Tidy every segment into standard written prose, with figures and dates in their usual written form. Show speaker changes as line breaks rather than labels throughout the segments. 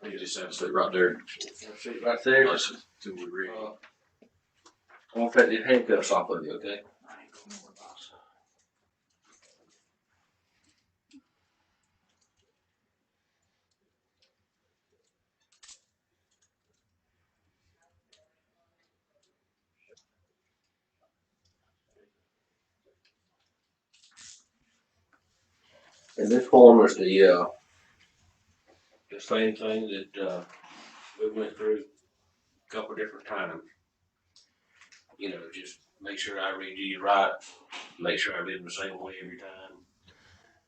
You just have to sit right there.
Sit right there.
Listen till we read.
I'm gonna take these handcuffs off of you, okay? And this form is the same thing that we went through a couple different times. You know, just make sure I read you right, make sure I read them the same way every time.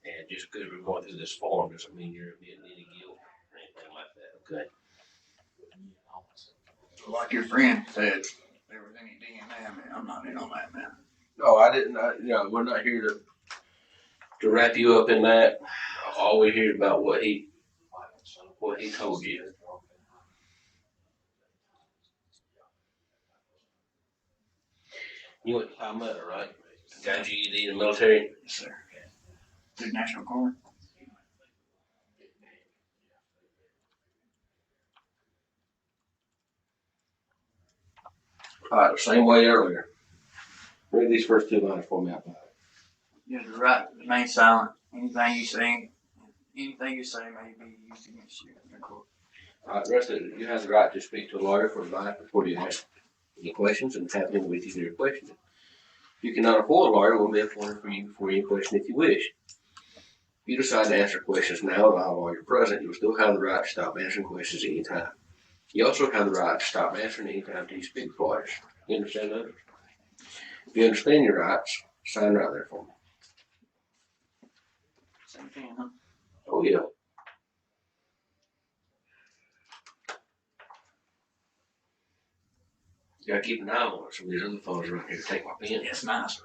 And just because we're going through this form doesn't mean you're admitting any guilt or anything like that, okay?
Like your friend said, there was any DNA, I mean, I'm not in on that, man.
No, I didn't. We're not here to wrap you up in that. All we hear about what he told you. You went to Palmetto, right? Got GED in the military?
Yes, sir. Did National Guard.
All right, the same way earlier. Read these first two lines for me out loud.
You have the right to remain silent. Anything you say may be used against you in court.
All right, the rest of it, you have the right to speak to a lawyer for advice before you ask any questions and have him with you during questioning. If you cannot afford a lawyer, we'll be appointed for you before you question if you wish. If you decide to answer questions now while a lawyer present, you will still have the right to stop answering questions any time. You also have the right to stop answering any time until you speak with lawyers. You understand that? If you understand your rights, sign right there for me.
Same thing, huh?
Oh, yeah. You gotta keep an eye on it. Some of these other fellas around here take my pen.
It's nice.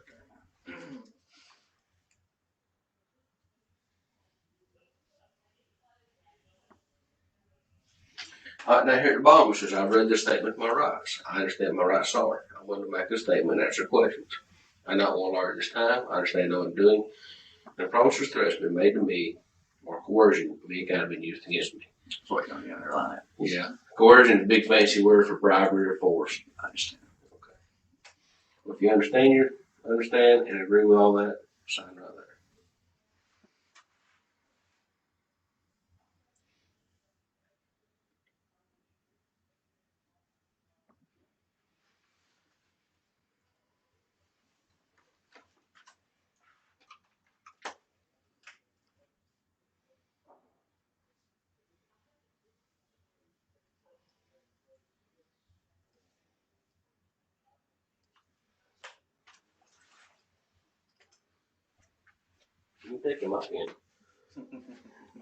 All right, now here at the bottom it says, I've read this statement of my rights. I understand my rights are. I want to make this statement and answer questions. I not want a lawyer this time. I understand what I'm doing. No promises, threats have been made to me, or coercion of any kind have been used against me.
That's what you're going to underline it.
Yeah. Coercion is a big fancy word for bribery or force.
I understand.
Okay. Well, if you understand and agree with all that, sign right there. You take him up in.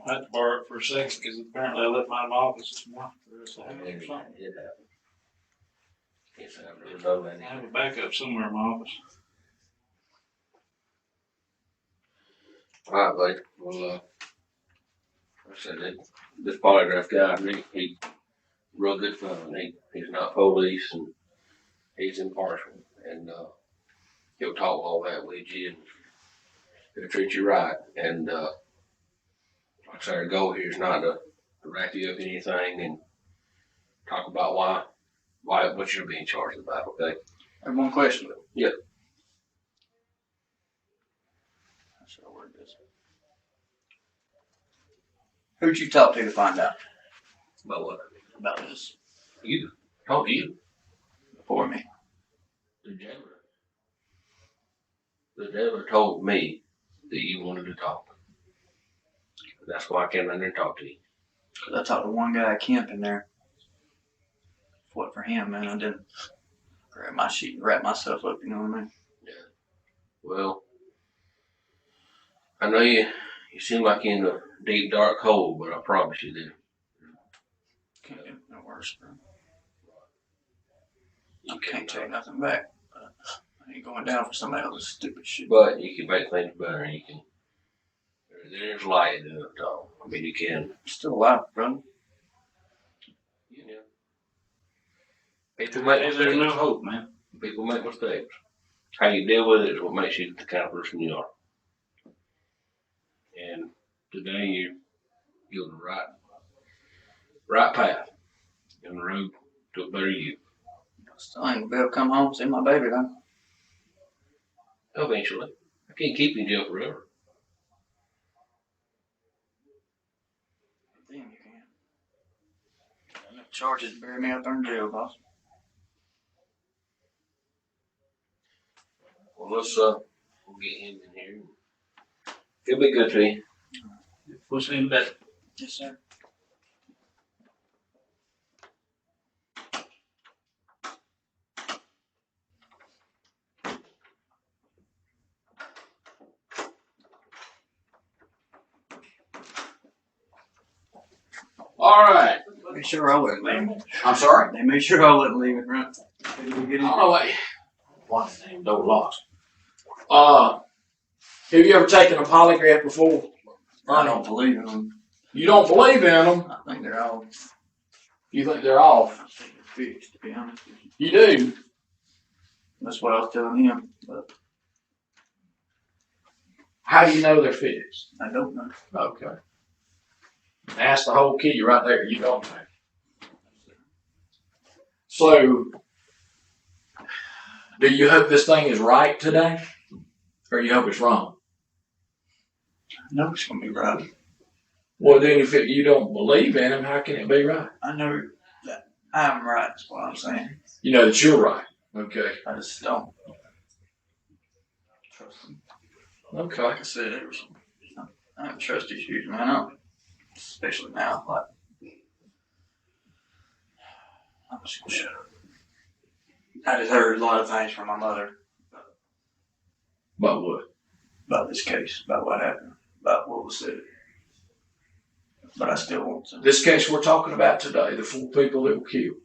I had to borrow it for a second because apparently I left mine in my office this morning for us to have
It
or something.
happened. Yes, I really know that.
I have a backup somewhere in my office.
All right, buddy. Well, like I said, this polygraph guy, he's real good fun. He's not police and he's impartial. And he'll talk all that with you and he'll treat you right. And like I said, our goal here is not to wrap you up in anything and talk about what you're being charged about, okay?
I have one question.
Yep.
How should I word this? Who'd you talk to find out
About what?
about this
You. Talk to you.
before me?
The jailer. The jailer told me that you wanted to talk. That's why I came in there and talked to you.
Because I talked to one guy at camp in there. What for him, man? I didn't grab my sheet and wrap myself up, you know what I mean?
Well, I know you seem like you're in a deep, dark hole, but I promise you that
Can't get no worse, bro. I can't take nothing back. But I ain't going down for somebody else's stupid shit.
But you can make things better. And you can. There's light in it, though. I mean, you can.
Still alive, brother.
You know. People make
Hey, there's no
mistakes.
hope, man.
People make mistakes. How you deal with it is what makes you the kind of person you are. And today you're the right path and the road to a better you.
Still ain't gonna be able to come home and see my baby though.
Eventually. I can't keep you in jail forever.
Then you can. Enough charges to bury me out there in jail, boss.
Well, let's we'll get him in here. He'll be good to you.
We'll see in a bit.
Yes, sir.
All right.
Make sure I wouldn't leave.
I'm sorry?
They made sure I wouldn't leave it, right?
I don't know what the name don't lost.
Have you ever taken a polygraph before?
I don't believe in them.
You don't believe in them?
I think they're all.
You think they're off?
I think they're fixed, to be honest with you.
You do?
That's what I was telling him, but
How do you know they're fixed?
I don't know.
Okay. That's the whole key right there. You don't know. So, do you hope this thing is right today? Or you hope it's wrong?
I know it's gonna be right.
Well, then if you don't believe in him, how can it be right?
I know that I'm right, is what I'm saying.
You know that you're right. Okay.
I just don't trust them.
Okay.
Like I said, there was I have trust issues, man. I don't, especially now. Like, I'm just gonna shut up. I just heard a lot of things from my mother
About what?
about this case, about what happened, about what was said. But I still want to.
This case we're talking about today, the 4 people that were killed,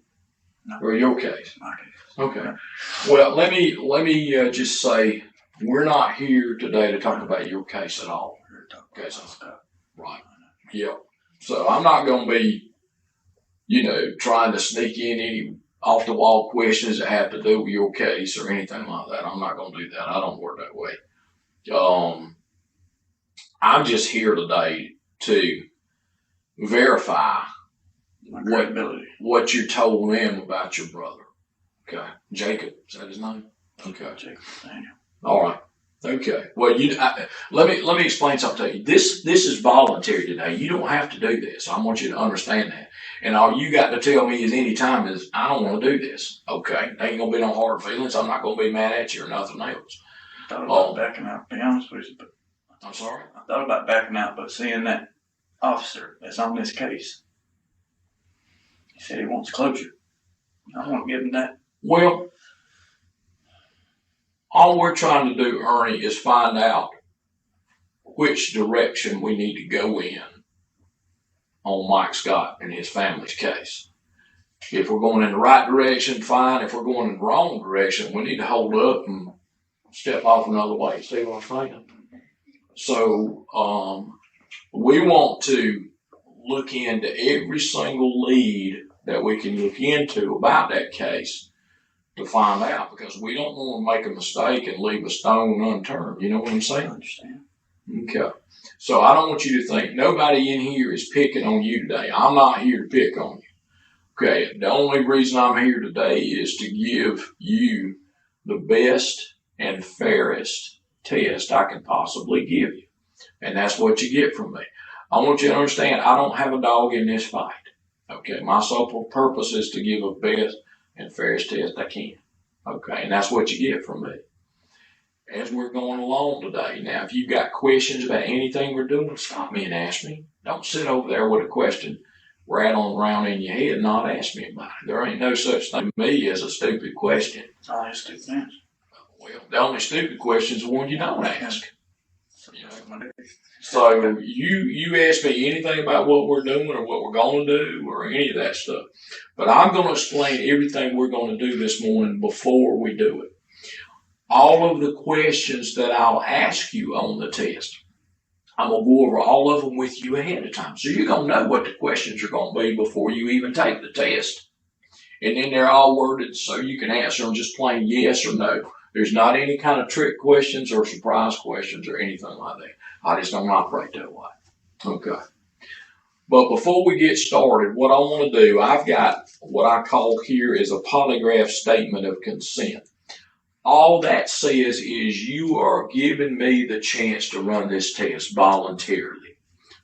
No.
or your case.
My case.
Okay. Well, let me just say we're not here today to talk about your case at all.
We're talking
Okay,
about
so-
stuff.
Right. Yeah. So I'm not going to be, trying to sneak in any off the wall questions that have to do with your case or anything like that. I'm not going to do that. I don't work that way. I'm just here today to verify
My credibility.
what you told them about your brother. Okay. Jacob, is that his name? Okay.
Jacob Daniel.
All right. Okay. Well, let me explain something to you. This is voluntary today. You don't have to do this. I want you to understand that. And all you got to tell me is any time is I don't want to do this. Okay. There ain't gonna be no hard feelings. I'm not gonna be mad at you or nothing else.
I thought about backing out, to be honest with you, but
I'm sorry.
I thought about backing out, but seeing that officer that's on this case, he said he wants closure. I want to give him that.
Well, all we're trying to do, Ernie, is find out which direction we need to go in on Mike Scott and his family's case. If we're going in the right direction, fine. If we're going in the wrong direction, we need to hold up and step off another way. See what I'm saying? So, we want to look into every single lead that we can look into about that case to find out, because we don't want to make a mistake and leave a stone unturned. You know what I'm
I
saying?
understand.
Okay. So I don't want you to think nobody in here is picking on you today. I'm not here to pick on you. Okay. The only reason I'm here today is to give you the best and fairest test I can possibly give you. And that's what you get from me. I want you to understand I don't have a dog in this fight. Okay. My sole purpose is to give a best and fairest test I can. Okay. And that's what you get from me. As we're going along today. Now, if you've got questions about anything we're doing, stop me and ask me. Don't sit over there with a question rattling around in your head and not ask me about it. There ain't no such thing to me as a stupid question.
It's all just 2 minutes.
Well, the only stupid question is the one you don't ask.
So that's my day.
So you ask me anything about what we're doing or what we're going to do or any of that stuff. But I'm going to explain everything we're going to do this morning before we do it. All of the questions that I'll ask you on the test, I'm going to go over all of them with you ahead of time. So you're going to know what the questions are going to be before you even take the test. And then they're all worded so you can answer them just plain yes or no. There's not any kind of trick questions or surprise questions or anything like that. I just don't operate that way. Okay. But before we get started, what I want to do, I've got what I call here is a polygraph statement of consent. All that says is you are giving me the chance to run this test voluntarily.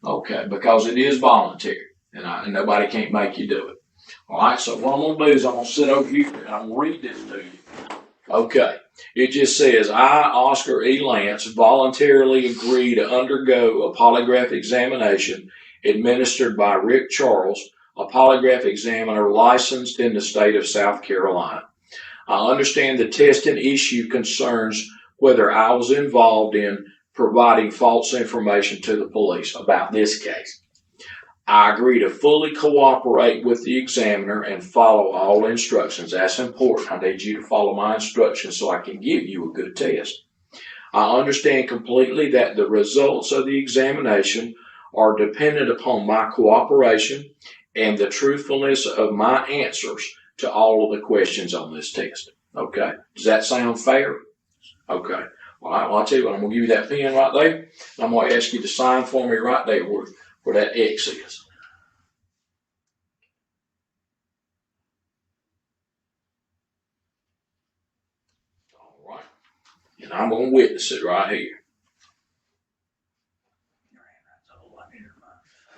Okay, because it is voluntary, and nobody can't make you do it. All right, so what I'm going to do is I'm going to sit over here and I'm going to read this to you. Okay, it just says, I, Oscar E. Lance, voluntarily agree to undergo a polygraph examination administered by Rick Charles, a polygraph examiner licensed in the state of South Carolina. I understand the testing issue concerns whether I was involved in providing false information to the police about this case. I agree to fully cooperate with the examiner and follow all instructions. That's important. I need you to follow my instructions so I can give you a good test. I understand completely that the results of the examination are dependent upon my cooperation and the truthfulness of my answers to all of the questions on this test. Okay. Does that sound fair? Okay. All right. Well, I'll tell you what, I'm going to give you that pen right there. I'm going to ask you to sign for me right there where that X is. All right. And I'm going to witness it right here.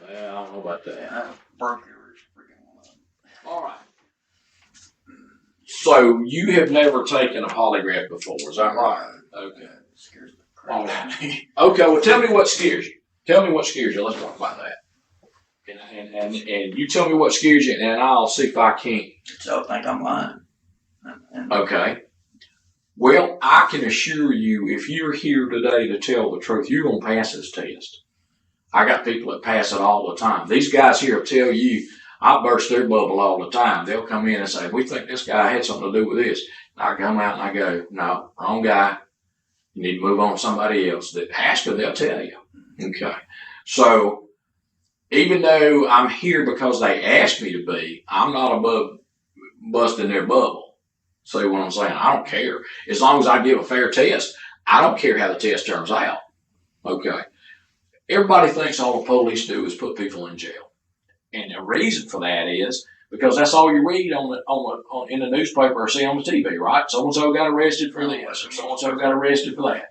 Well, I don't know about that. All right. So you have never taken a polygraph before, is that right? Okay.
It scares the crap out of me.
Okay, well, tell me what scares you. Tell me what scares you. Let's talk about that. And you tell me what scares you, and I'll see if I can.
So I think I'm lying.
Okay. Well, I can assure you, if you're here today to tell the truth, you're going to pass this test. I got people that pass it all the time. These guys here will tell you, I burst their bubble all the time. They'll come in and say, we think this guy had something to do with this. And I come out and I go, no, wrong guy. You need to move on to somebody else. That ask them, they'll tell you. Okay. So even though I'm here because they asked me to be, I'm not above busting their bubble. See what I'm saying? I don't care. As long as I give a fair test, I don't care how the test turns out. Okay. Everybody thinks all the police do is put people in jail. And the reason for that is because that's all you read in the newspaper or see on the TV, right? So-and-so got arrested for this or so-and-so got arrested for that.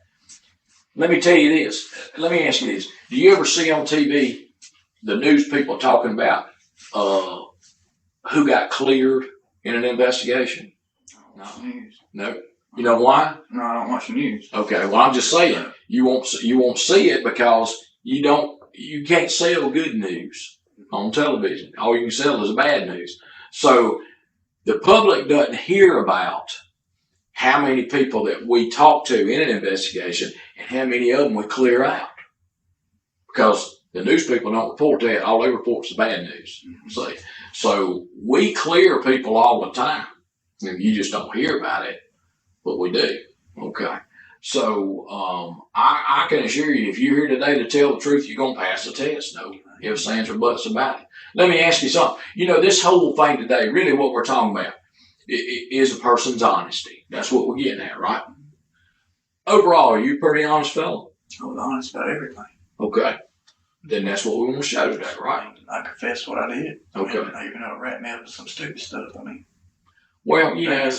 Let me tell you this. Let me ask you this. Do you ever see on TV the news people talking about who got cleared in an investigation?
No. News.
No. You know why?
No, I don't watch the news.
Okay. Well, I'm just saying you won't see it because you can't sell good news on television. All you can sell is bad news. So the public doesn't hear about how many people that we talk to in an investigation and how many of them we clear out. Because the news people don't report that. All they report is the bad news. See? So we clear people all the time. And you just don't hear about it, but we do. Okay. So I can assure you, if you're here today to tell the truth, you're going to pass the test. No ifs, ands, or buts about it. Let me ask you something. You know, this whole thing today, really what we're talking about is a person's honesty. That's what we're getting at, right? Overall, are you a pretty honest fellow?
I'm honest about everything.
Okay. Then that's what we want to show today, right?
I confess what I did.
Okay.
I even know it wrapped me up with some stupid stuff. I mean,
well, you know,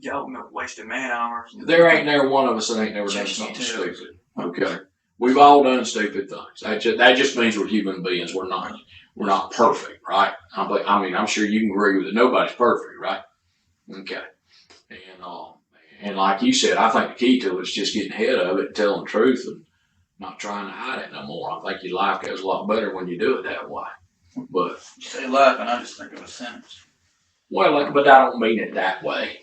y'all wasted man hours.
There ain't never one of us that ain't never done something stupid. Okay. We've all done stupid things. That just means we're human beings. We're not perfect, right? I mean, I'm sure you can agree with it. Nobody's perfect, right? Okay. And like you said, I think the key to it is just getting ahead of it and telling the truth and not trying to hide it no more. I think your life goes a lot better when you do it that way. But
you say life, and I just think of a sentence.
Well, but I don't mean it that way.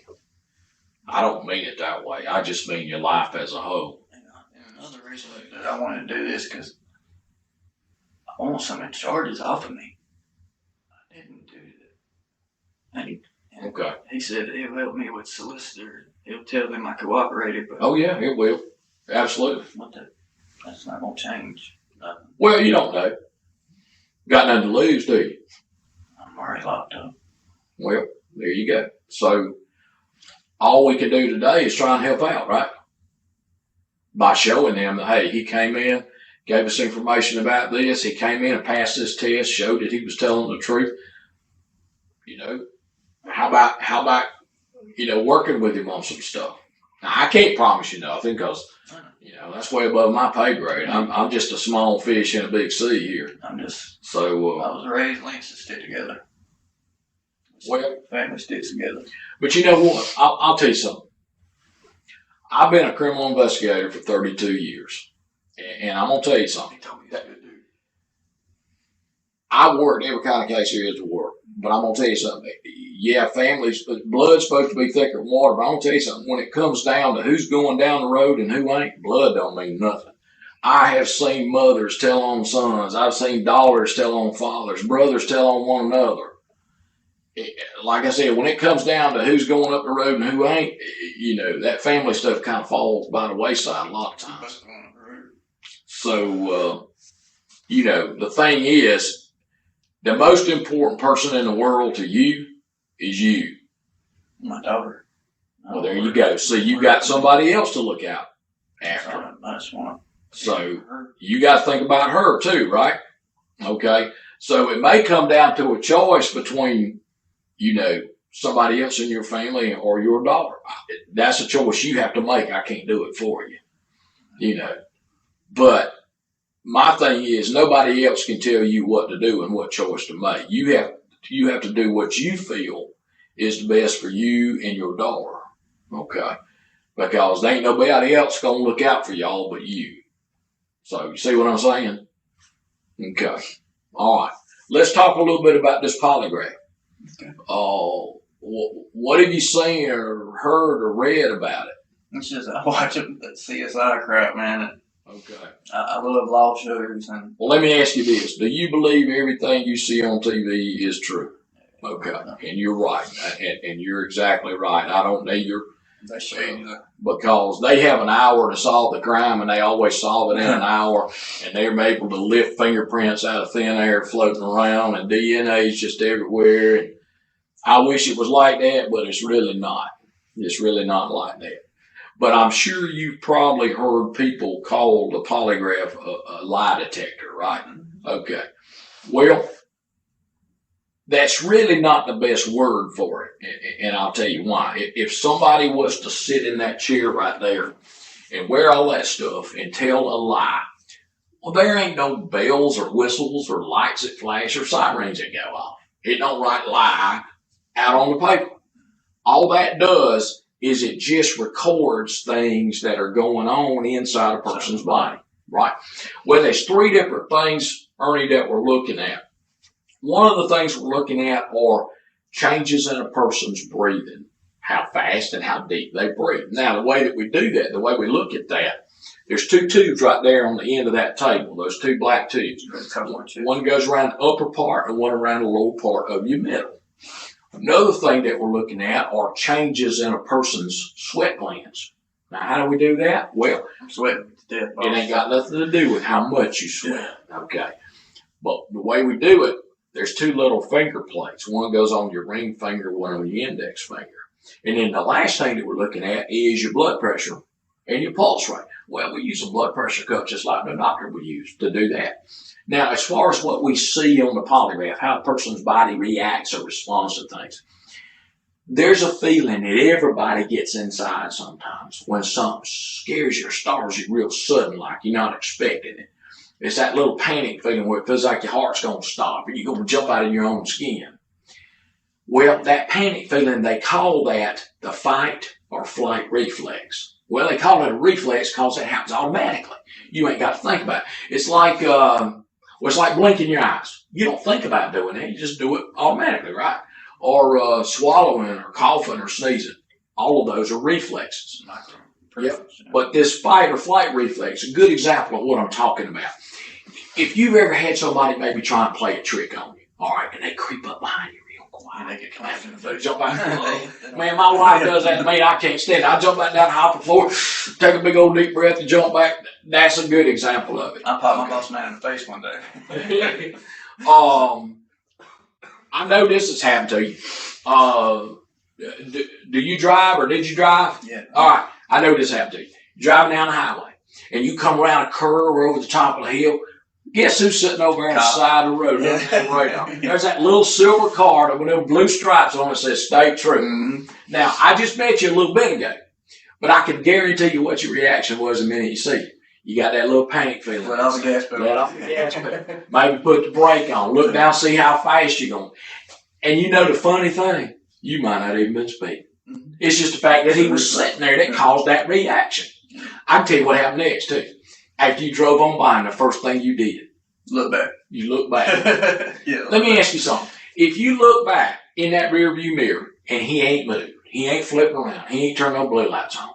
I just mean your life as a whole.
And another reason that I wanted to do this because I want some of the charges off of me. I didn't do that.
Okay.
He said he'll help me with solicitor. He'll tell them I cooperated. But
oh yeah, it will. Absolutely.
That's not going to change nothing.
Well, you don't know. Got nothing to lose, do you?
I'm already locked up.
Well, there you go. So all we can do today is try and help out, right? By showing them that, hey, he came in, gave us information about this. He came in and passed this test, showed that he was telling the truth. You know, how about working with him on some stuff? Now, I can't promise you nothing because, that's way above my pay grade. I'm just a small fish in a big sea here.
I was raised Lance to stick together.
Well,
family sticks together.
But you know what? I'll tell you something. I've been a criminal investigator for 32 years. And I'm going to tell you something. I worked every kind of case there is to work. But I'm going to tell you something. Yeah, families, blood's supposed to be thicker than water. But I'm going to tell you something. When it comes down to who's going down the road and who ain't, blood don't mean nothing. I have seen mothers tell on sons. I've seen daughters tell on fathers. Brothers tell on one another. Like I said, when it comes down to who's going up the road and who ain't, that family stuff kind of falls by the wayside a lot of times. So, the thing is, the most important person in the world to you is you.
My daughter.
Well, there you go. So you got somebody else to look out after.
That's one.
So you got to think about her too, right? Okay. So it may come down to a choice between, somebody else in your family or your daughter. That's a choice you have to make. I can't do it for you, But my thing is nobody else can tell you what to do and what choice to make. You have to do what you feel is the best for you and your daughter. Okay. Because there ain't nobody else going to look out for y'all but you. So you see what I'm saying? Okay. All right. Let's talk a little bit about this polygraph. Okay. What have you seen or heard or read about it?
It's just I watch that CSI crap, man.
Okay.
I love law shows.
Well, let me ask you this. Do you believe everything you see on TV is true? Okay. And you're right. And you're exactly right. I don't either. Because they have an hour to solve the crime, and they always solve it in an hour, and they're able to lift fingerprints out of thin air floating around, and DNA is just everywhere. And I wish it was like that, but it's really not. It's really not like that. But I'm sure you've probably heard people call the polygraph a lie detector, right? Okay. Well, that's really not the best word for it, and I'll tell you why. If somebody was to sit in that chair right there and wear all that stuff and tell a lie, well, there ain't no bells or whistles or lights that flash or sirens that go off. It don't write lie out on the paper. All that does is it just records things that are going on inside a person's body, right? Well, there's three different things, Ernie, that we're looking at. One of the things we're looking at are changes in a person's breathing, how fast and how deep they breathe. Now, the way that we do that, the way we look at that, there's two tubes right there on the end of that table, those two black tubes. One goes around the upper part and one around the lower part of your middle. Another thing that we're looking at are changes in a person's sweat glands. Now, how do we do that? Well,
I'm sweating to death.
It ain't got nothing to do with how much you sweat, okay? But the way we do it, there's two little finger plates. One goes on your ring finger, one on your index finger. And then the last thing that we're looking at is your blood pressure and your pulse rate. Well, we use a blood pressure cuff just like the doctor would use to do that. Now, as far as what we see on the polygraph, how a person's body reacts or responds to things, there's a feeling that everybody gets inside sometimes when something scares you or startles you real sudden, like you're not expecting it. It's that little panic feeling where it feels like your heart's going to stop and you're going to jump out of your own skin. Well, that panic feeling, they call that the fight or flight reflex. Well, they call it a reflex because it happens automatically. You ain't got to think about it. It's like blinking your eyes. You don't think about doing that. You just do it automatically, right? Or swallowing or coughing or sneezing. All of those are reflexes. Yep. But this fight or flight reflex, a good example of what I'm talking about. If you've ever had somebody maybe try and play a trick on you, all right, and they creep up behind you real quiet, they get clapped in the face, jump out the man, my wife does that to me, I can't stand it. I jump back down the hop the floor, take a big old deep breath and jump back. That's a good example of it.
I popped my boss man in the face one day.
I know this has happened to you. Do you drive or did you drive?
Yeah.
All right. I know this happened to you. You're driving down the highway. and you come around a curve or over the top of the hill, guess who's sitting over there on the side of the road?
Yeah.
There's that little silver card with them blue stripes on it that says "Stay True."
Mm-hmm.
Now, I just met you a little bit ago, but I can guarantee you what your reaction was the minute you see it. You got that little panic feeling.
Let off the gas pedal.
Let off the gas pedal. Maybe put the brake on. Look down, see how fast you're going. And you know the funny thing, you might not even been speeding.
Mm-hmm.
It's just the fact that he was sitting there that caused that reaction. I can tell you what happened next, too. After you drove on by, and the first thing you did,
look back.
You look back.
Yeah.
Let me ask you something. If you look back in that rear view mirror and he ain't moved, he ain't flipping around, he ain't turning no blue lights on,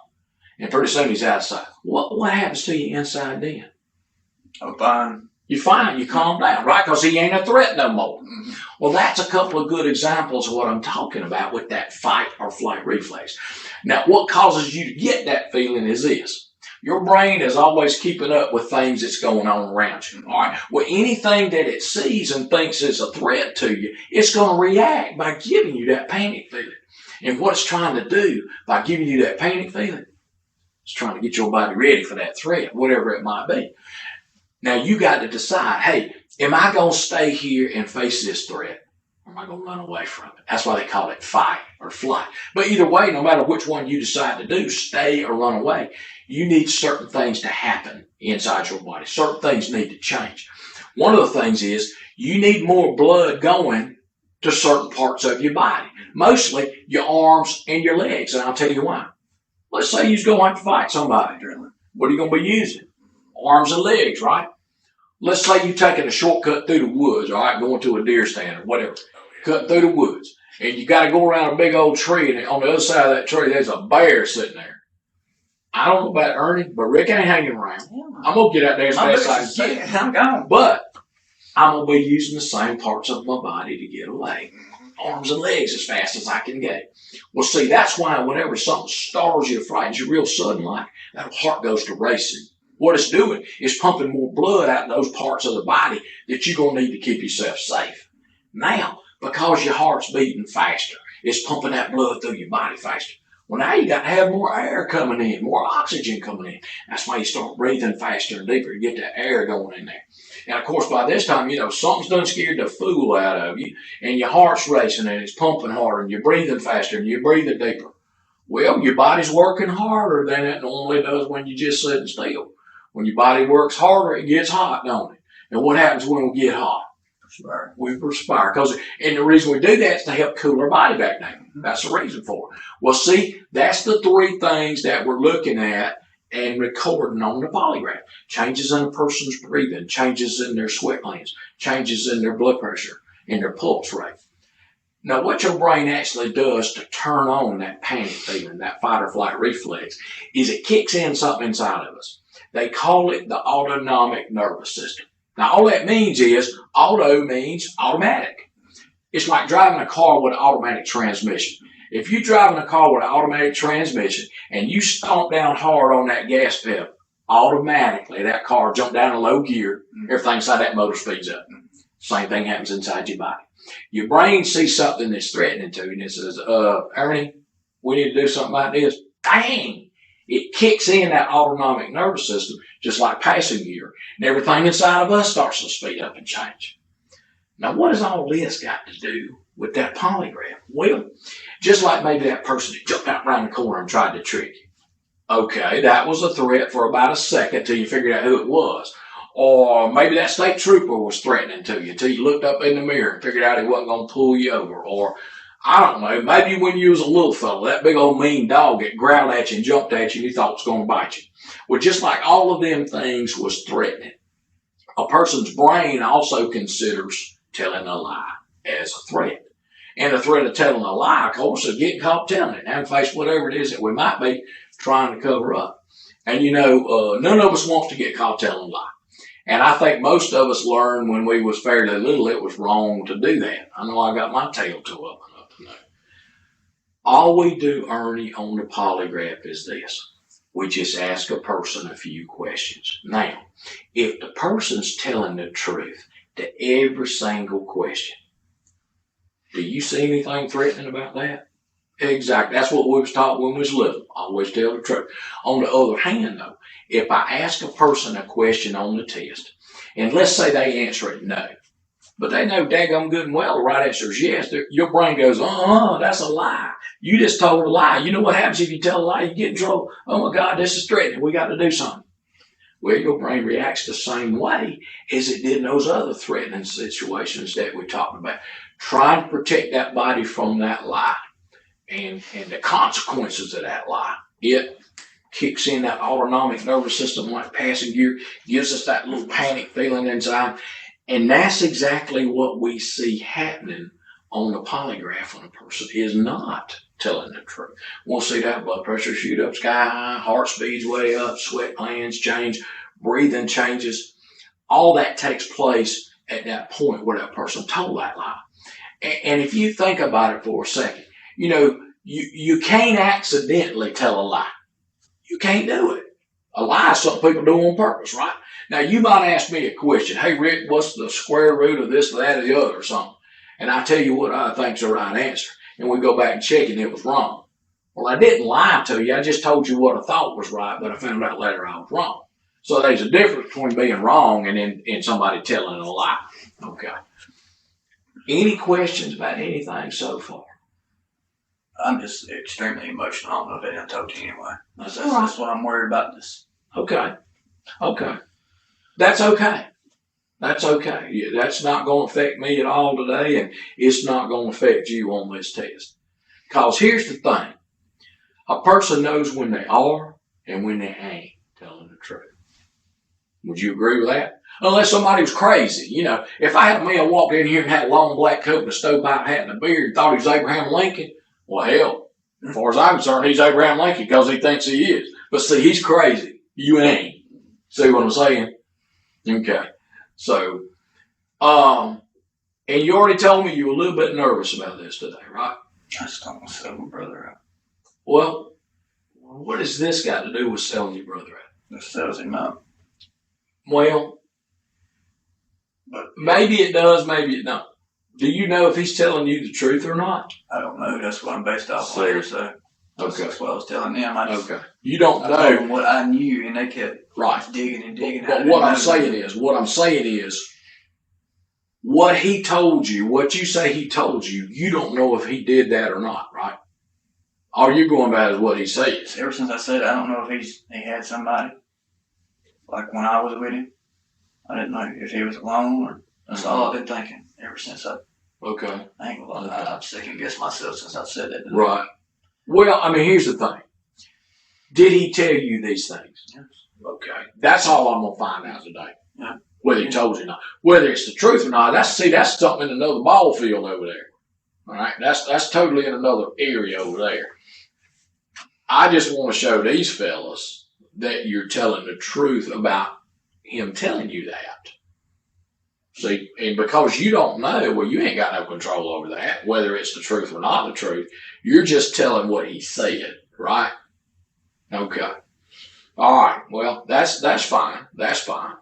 and pretty soon he's outside, what happens to you inside then?
I'm fine.
You're fine. You calm down, right? Because he ain't a threat no more.
Mm-hmm.
Well, that's a couple of good examples of what I'm talking about with that fight or flight reflex. Now, what causes you to get that feeling is this. Your brain is always keeping up with things that's going on around you. All right. Well, anything that it sees and thinks is a threat to you, it's going to react by giving you that panic feeling. And what it's trying to do by giving you that panic feeling, it's trying to get your body ready for that threat, whatever it might be. Now, you got to decide, hey, am I going to stay here and face this threat? Or am I going to run away from it? That's why they call it fight or flight. But either way, no matter which one you decide to do, stay or run away, you need certain things to happen inside your body. Certain things need to change. One of the things is you need more blood going to certain parts of your body, mostly your arms and your legs. And I'll tell you why. Let's say you're going to fight somebody. What are you going to be using? Arms and legs, right? Let's say you're taking a shortcut through the woods, all right, going to a deer stand or whatever, cutting through the woods. And you got to go around a big old tree, and on the other side of that tree, there's a bear sitting there. I don't know about Ernie, but Rick ain't hanging around. I'm going to get out there as fast as I can.
I'm gone.
But I'm going to be using the same parts of my body to get away. Arms and legs as fast as I can get. Well, see, that's why whenever something startles you or frightens you real sudden like, that heart goes to racing. What it's doing is pumping more blood out in those parts of the body that you're going to need to keep yourself safe. Now, because your heart's beating faster, it's pumping that blood through your body faster. Well, now you got to have more air coming in, more oxygen coming in. That's why you start breathing faster and deeper to get that air going in there. And, of course, by this time, something's done scared the fool out of you, and your heart's racing, and it's pumping harder, and you're breathing faster, and you're breathing deeper. Well, your body's working harder than it normally does when you're just sitting still. When your body works harder, it gets hot, don't it? And what happens when we get hot?
Perspire.
We perspire. And the reason we do that is to help cool our body back down. That's the reason for it. Well, see, that's the three things that we're looking at and recording on the polygraph. Changes in a person's breathing, changes in their sweat glands, changes in their blood pressure, and their pulse rate. Now, what your brain actually does to turn on that panic feeling, that fight or flight reflex, is it kicks in something inside of us. They call it the autonomic nervous system. Now, all that means is auto means automatic. It's like driving a car with an automatic transmission. If you're driving a car with an automatic transmission and you stomp down hard on that gas pedal, automatically that car jump down in low gear, everything inside that motor speeds up. Same thing happens inside your body. Your brain sees something that's threatening to you and it says, Ernie, we need to do something about this. Bang! It kicks in that autonomic nervous system, just like passing gear, and everything inside of us starts to speed up and change. Now, what has all this got to do with that polygraph? Well, just like maybe that person that jumped out around the corner and tried to trick you. Okay, that was a threat for about a second till you figured out who it was. Or maybe that state trooper was threatening to you till you looked up in the mirror and figured out he wasn't going to pull you over. Or, I don't know, maybe when you was a little fella, that big old mean dog that growled at you and jumped at you and you thought it was going to bite you. Well, just like all of them things was threatening, a person's brain also considers telling a lie as a threat. And the threat of telling a lie, of course, is getting caught telling it, having faced whatever it is that we might be trying to cover up. And, none of us wants to get caught telling a lie. And I think most of us learned when we was fairly little it was wrong to do that. I know I got my tail tore up enough to know. All we do, Ernie, on the polygraph is this. We just ask a person a few questions. Now, if the person's telling the truth to every single question, do you see anything threatening about that? Exactly. That's what we was taught when we was little. Always tell the truth. On the other hand, though, if I ask a person a question on the test, and let's say they answer it no, but they know daggum good and well the right answer is yes, your brain goes, that's a lie. You just told a lie. You know what happens if you tell a lie? You get in trouble. Oh, my God, this is threatening. We got to do something. Well, your brain reacts the same way as it did in those other threatening situations that we talked about. Trying to protect that body from that lie and the consequences of that lie. It kicks in that autonomic nervous system like passing gear, gives us that little panic feeling inside. And that's exactly what we see happening on the polygraph when a person is not telling the truth. We'll see that blood pressure shoot up sky high, heart speed's way up, sweat glands change, breathing changes. All that takes place at that point where that person told that lie. And if you think about it for a second, you can't accidentally tell a lie. You can't do it. A lie is something people do on purpose, right? Now, you might ask me a question. Hey, Rick, what's the square root of this, that, or the other, or something? And I tell you what I think's the right answer. And we go back and check and it was wrong. Well, I didn't lie to you. I just told you what I thought was right, but I found out later I was wrong. So there's a difference between being wrong and somebody telling a lie. Okay. Any questions about anything so far?
I'm just extremely emotional. I don't know if anyone told you anyway. That's
all right.
That's what I'm worried about. This.
Okay. That's okay. That's okay. Yeah, that's not going to affect me at all today, and it's not going to affect you on this test. Because here's the thing. A person knows when they are and when they ain't telling the truth. Would you agree with that? Unless somebody was crazy. If I had a man walked in here and had a long black coat and a stovepipe hat and a beard and thought he was Abraham Lincoln, well, hell, as far as I'm concerned, he's Abraham Lincoln because he thinks he is. But see, he's crazy. You ain't. See what I'm saying? Okay. So, and you already told me you were a little bit nervous about this today, right?
I just don't want to sell my brother out.
Well, what has this got to do with selling your brother out?
It sells him out.
Well,
but
maybe it does, maybe it don't. Do you know if he's telling you the truth or not?
I don't know. That's what I'm based off later, so
okay.
That's what I was telling them.
Okay. You don't
I
know
told them what I knew, and they kept
right
digging and digging.
But what I'm saying is, what he told you, what you say he told you, you don't know if he did that or not, right? All you're going by is what he says.
Ever since I said I don't know if he had somebody, like when I was with him, I didn't know if he was alone or that's all I've been thinking ever since I ain't gonna lie. I've second guessed myself since I said that.
Right. Well, here's the thing. Did he tell you these things?
Yes.
Okay. That's all I'm gonna find out today.
Yeah.
Whether he told you or not. Whether it's the truth or not, that's something in another ball field over there. All right. That's totally in another area over there. I just want to show these fellas that you're telling the truth about him telling you that. See, and because you don't know, well, you ain't got no control over that, whether it's the truth or not the truth. You're just telling what he said, right? Okay. All right. Well, that's fine. That's fine.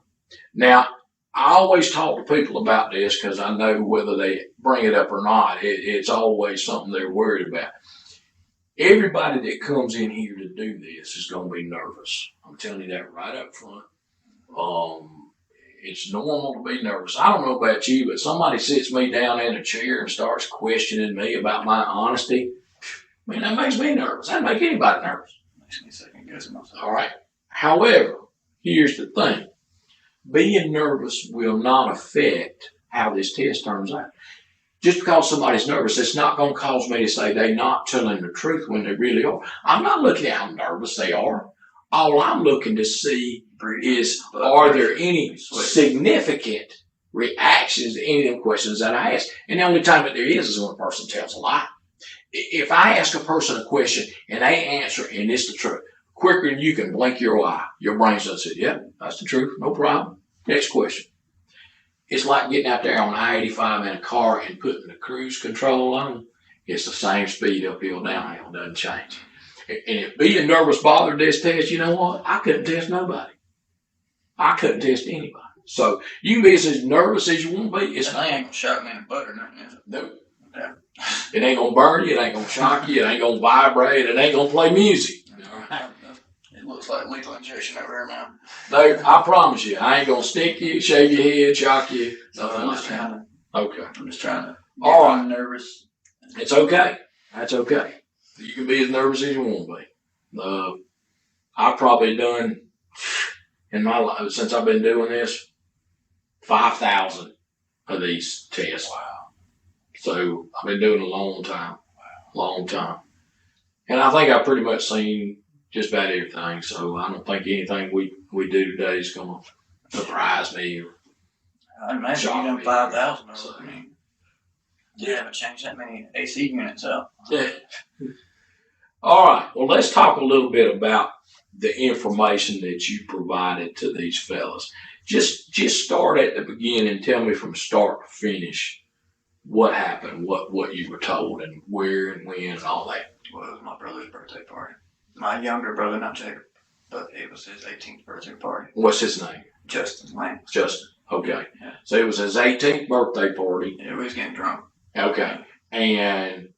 Now, I always talk to people about this because I know whether they bring it up or not, it's always something they're worried about. Everybody that comes in here to do this is going to be nervous. I'm telling you that right up front. It's normal to be nervous. I don't know about you, but somebody sits me down in a chair and starts questioning me about my honesty. That makes me nervous. That make anybody nervous.
Makes me second guess myself.
All right. However, here's the thing. Being nervous will not affect how this test turns out. Just because somebody's nervous, it's not going to cause me to say they're not telling the truth when they really are. I'm not looking at how nervous they are. All I'm looking to see is, are there any significant reactions to any of them questions that I ask? And the only time that there is when a person tells a lie. If I ask a person a question and they answer and it's the truth, quicker than you can blink your eye, your brain starts to say, yeah, that's the truth, no problem. Next question. It's like getting out there on I-85 in a car and putting the cruise control on. It's the same speed uphill, downhill, doesn't change. And if being nervous bothered this test, you know what? I couldn't test nobody. I couldn't test anybody. So you can be as nervous as you want to be.
And they ain't gonna shock me in the butt or nothing, is it?
No.
Yeah.
It ain't gonna burn you. It ain't gonna shock you. It ain't gonna vibrate. It ain't gonna play music.
It looks like lethal injection over here, man.
No, I promise you, I ain't gonna stick you, shave your head, shock you.
So I'm just trying to.
Okay.
I'm just trying to.
All right.
I'm nervous.
It's okay. That's okay. You can be as nervous as you want to be. I've probably done in my life since I've been doing this 5,000 of these tests. Wow. So I've been doing it a long time. Long time. And I think I've pretty much seen just about everything. So I don't think anything we do today is going to surprise me.
I imagine you done 5,000. I mean, you haven't changed that many AC units up.
Yeah. All right. Well, let's talk a little bit about the information that you provided to these fellas. Just start at the beginning. Tell me from start to finish what happened, what you were told, and where and when and all that.
Well, it was my brother's birthday party. My younger brother, not Jacob, but it was his 18th birthday party.
What's his name?
Justin Lance.
Justin. Okay.
Yeah.
So it was his 18th birthday party.
Yeah, we was getting drunk.
Okay. And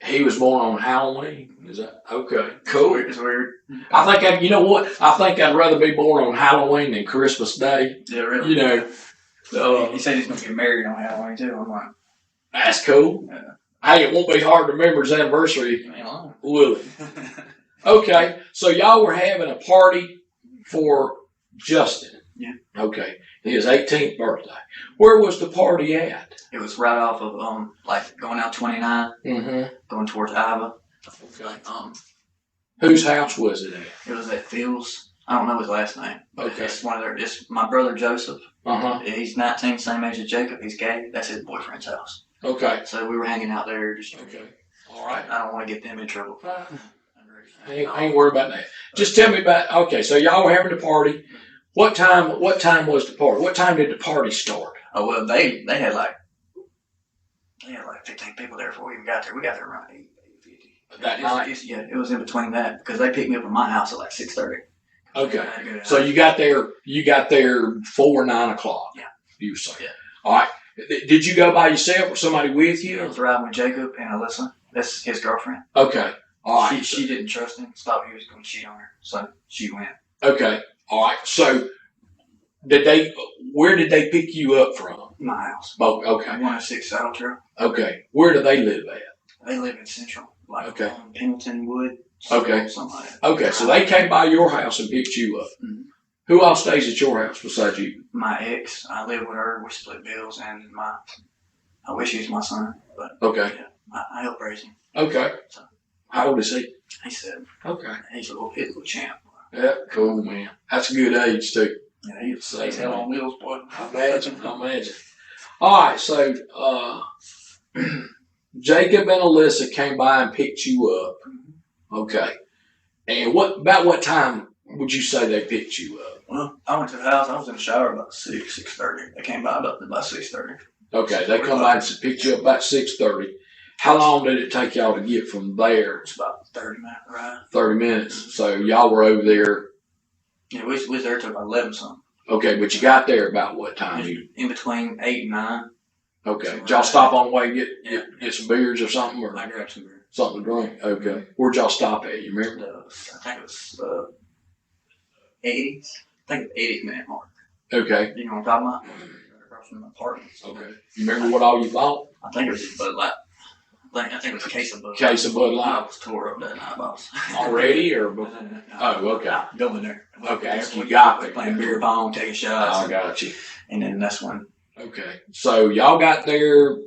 he was born on Halloween. Is that okay? Cool.
It's weird.
I think you know what? I think I'd rather be born on Halloween than Christmas Day.
Yeah, really.
You know.
He said he's gonna get married on Halloween too. I'm like,
That's cool.
Yeah.
Hey, it won't be hard to remember his anniversary,
man,
will it? Okay. So y'all were having a party for Justin.
Yeah.
Okay. His 18th birthday. Where was the party at?
It was right off of like going out 29, going towards Iowa.
Okay.
Whose
Whose house was it at?
It was at Fields. I don't know his last name. But
Okay.
It's one of their. It's my brother Joseph.
He's
He's 19, same age as Jacob. He's gay. That's his boyfriend's house.
Okay.
So we were hanging out there. Just
Okay. All right.
I don't want to get them in trouble.
I ain't worried about that. Just tell me about. Okay, so y'all were having a party. What time was the party? What time did the party start?
Oh well, they had like 15 people there before we even got there. We got there around 8:50.
That night?
It was in between that because they picked me up at my house at like 6:30.
Okay. So you got there before 9 o'clock.
Yeah.
You say.
Yeah.
All right. Did you go by yourself or somebody with
I
you?
was riding with Jacob and Alyssa. That's his girlfriend.
Okay. All right.
She didn't trust him. Thought he was going to cheat on her, so she went.
Okay. All right. So where did they pick you up from?
My house.
Oh, okay.
106 Saddle Trail.
Okay. Where do they live at?
They live in Central, like
Okay.
Pendleton Wood.
Okay.
Something like that.
Okay. So they came by your house and picked you up.
Mm-hmm.
Who else stays at your house besides you?
My ex, I live with her. We split bills, and I wish he was my son, but
Okay.
yeah, I help raise him.
Okay.
So,
how old is he?
He's 7.
Okay.
He's a little champ.
Yeah. Cool, man. That's a good age too.
Yeah, he's hell on wheels, boy.
I imagine. All right, so Jacob and Alyssa came by and picked you up. Okay. And about what time would you say they picked you up?
Well, I went to the house. I was in the shower about 6:30. They came by about 6:30.
Okay, they come by and picked you up about 6:30. How long did it take y'all to get from there?
It's about 30-minute ride.
30 minutes. So y'all were over there.
Yeah, we was there till about 11 something.
Okay, but you got there about what time?
In between 8 and 9.
Okay. Did y'all stop on the way and get some beers or something? Or
I grabbed some beer.
something to drink? Okay. Where'd y'all stop at? You remember?
I think it was 80s. I think it was 80th minute mark.
Okay.
You know what I'm talking about? Across from the apartments.
Okay. You remember what all you bought?
I think it was Bud Light. I think it was a case of Bud Light.
Case of Bud Light.
I was tore up that night, boss.
Already or before? Oh, okay.
Going there.
Okay, after you got there.
Playing beer pong, taking shots.
I got you.
And then that's when.
Okay. So y'all got there,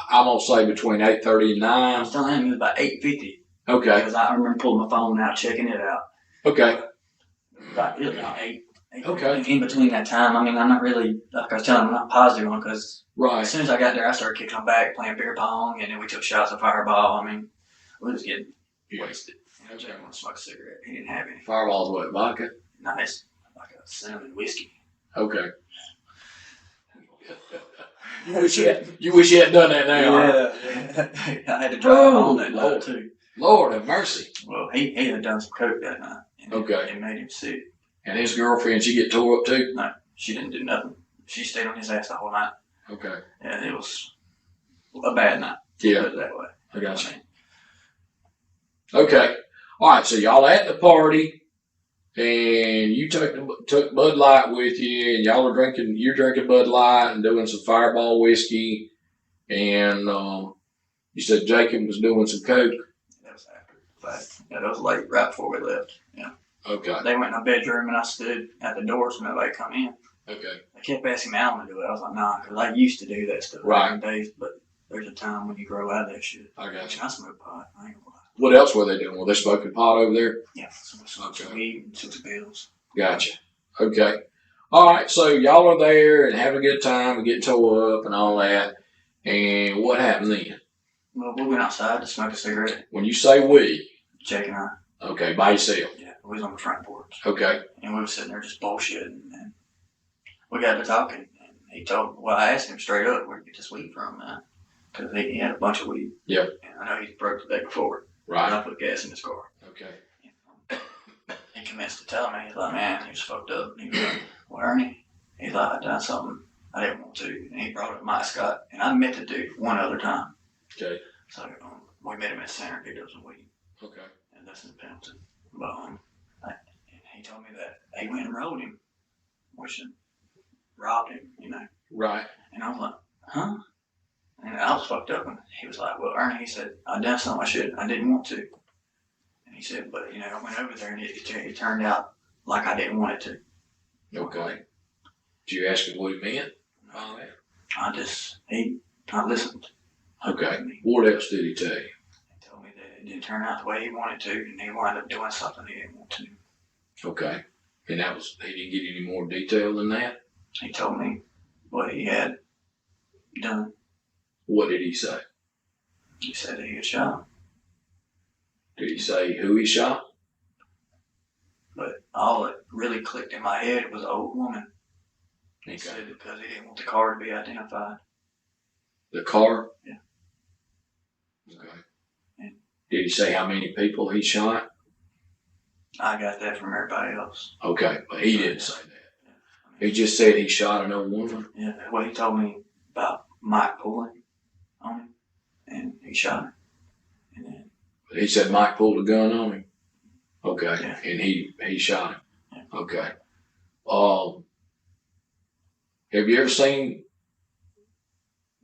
I'm going to say between 8:30 and
I
9.
was telling him it was about 8:50.
Okay.
Because I remember pulling my phone out, checking it out.
Okay.
It was about 8.
Okay.
In between that time, I mean, I'm not really, like I was telling him, I'm not positive on because
Right.
as soon as I got there, I started kicking him back, playing beer pong, and then we took shots of Fireball. I mean, we was getting wasted. And Jay wanted to smoke a cigarette. He didn't have any.
Fireball's what, vodka?
Nice. Like a cinnamon whiskey.
Okay. You wish you hadn't done that now.
Yeah. I had to drive home that night, too.
Lord have mercy.
Well, he had done some coke that night. And
Okay.
It made him sick.
And his girlfriend, she get tore up too?
No, she didn't do nothing. She stayed on his ass the whole night.
Okay.
And it was a bad night.
Yeah.
Put it that way.
I got you. Okay. All right. So y'all at the party, and you took Bud Light with you, and y'all are drinking. You're drinking Bud Light and doing some Fireball whiskey, and you said Jacob was doing some coke.
That was after the fact. Yeah, that was late, right before we left. Yeah.
Okay.
They went in my bedroom, and I stood at the door so nobody come in.
Okay.
They kept asking me, Alan to do it. I was like, nah, because I used to do that stuff back in the days, but there's a time when you grow out of that shit.
I got you.
I smoke pot. I ain't gonna lie.
What else were they doing? Were they smoking pot over there?
Yeah, some weed and some bills.
Gotcha. Okay. All right. So y'all are there and having a good time and getting tore up and all that. And what happened then?
Well, we went outside to smoke a cigarette.
When you say we.
Jake and I.
Okay. By yourself.
Yeah, we was on the front porch.
Okay.
And we were sitting there just bullshitting. And we got to talking. And he told, well, I asked him straight up, where'd you get this weed from, man? Because he had a bunch of weed.
Yep.
And I know he broke the day before.
Right.
And I put gas in his car.
Okay.
He commenced to tell me, he's like, man, he was fucked up. And he was like, well, Ernie, he's like, I done something I didn't want to. And he brought up Mike Scott. And I met the dude one other time.
Okay.
So we met him at the center, picked up some weed.
Okay.
And that's in Pendleton. But and he told me that they went and rolled him, which robbed him, you know.
Right.
And I was like, huh? And I was fucked up. And he was like, well, Ernie, he said, I done something I didn't want to. And he said, but, you know, I went over there and it turned out like I didn't want it to.
Okay. Did you ask him what he meant? All that?
I listened.
Okay. What else did he tell you?
He told me that it didn't turn out the way he wanted to, and he wound up doing something he didn't want to.
Okay. And he didn't get any more detail than that?
He told me what he had done.
What did he say?
He said he had shot him.
Did he say who he shot?
But all that really clicked in my head was an old woman. He
Okay.
said because he didn't want the car to be identified.
The car?
Yeah.
Okay.
Yeah.
Did he say how many people he shot?
I got that from everybody else.
Okay, but he didn't say that.
Yeah.
He just said he shot an old woman?
Yeah, well, he told me about Mike pulling on him, and he shot him. And then,
He said Mike pulled a gun on him? Okay,
yeah.
and he shot him?
Yeah.
Okay. Have you ever seen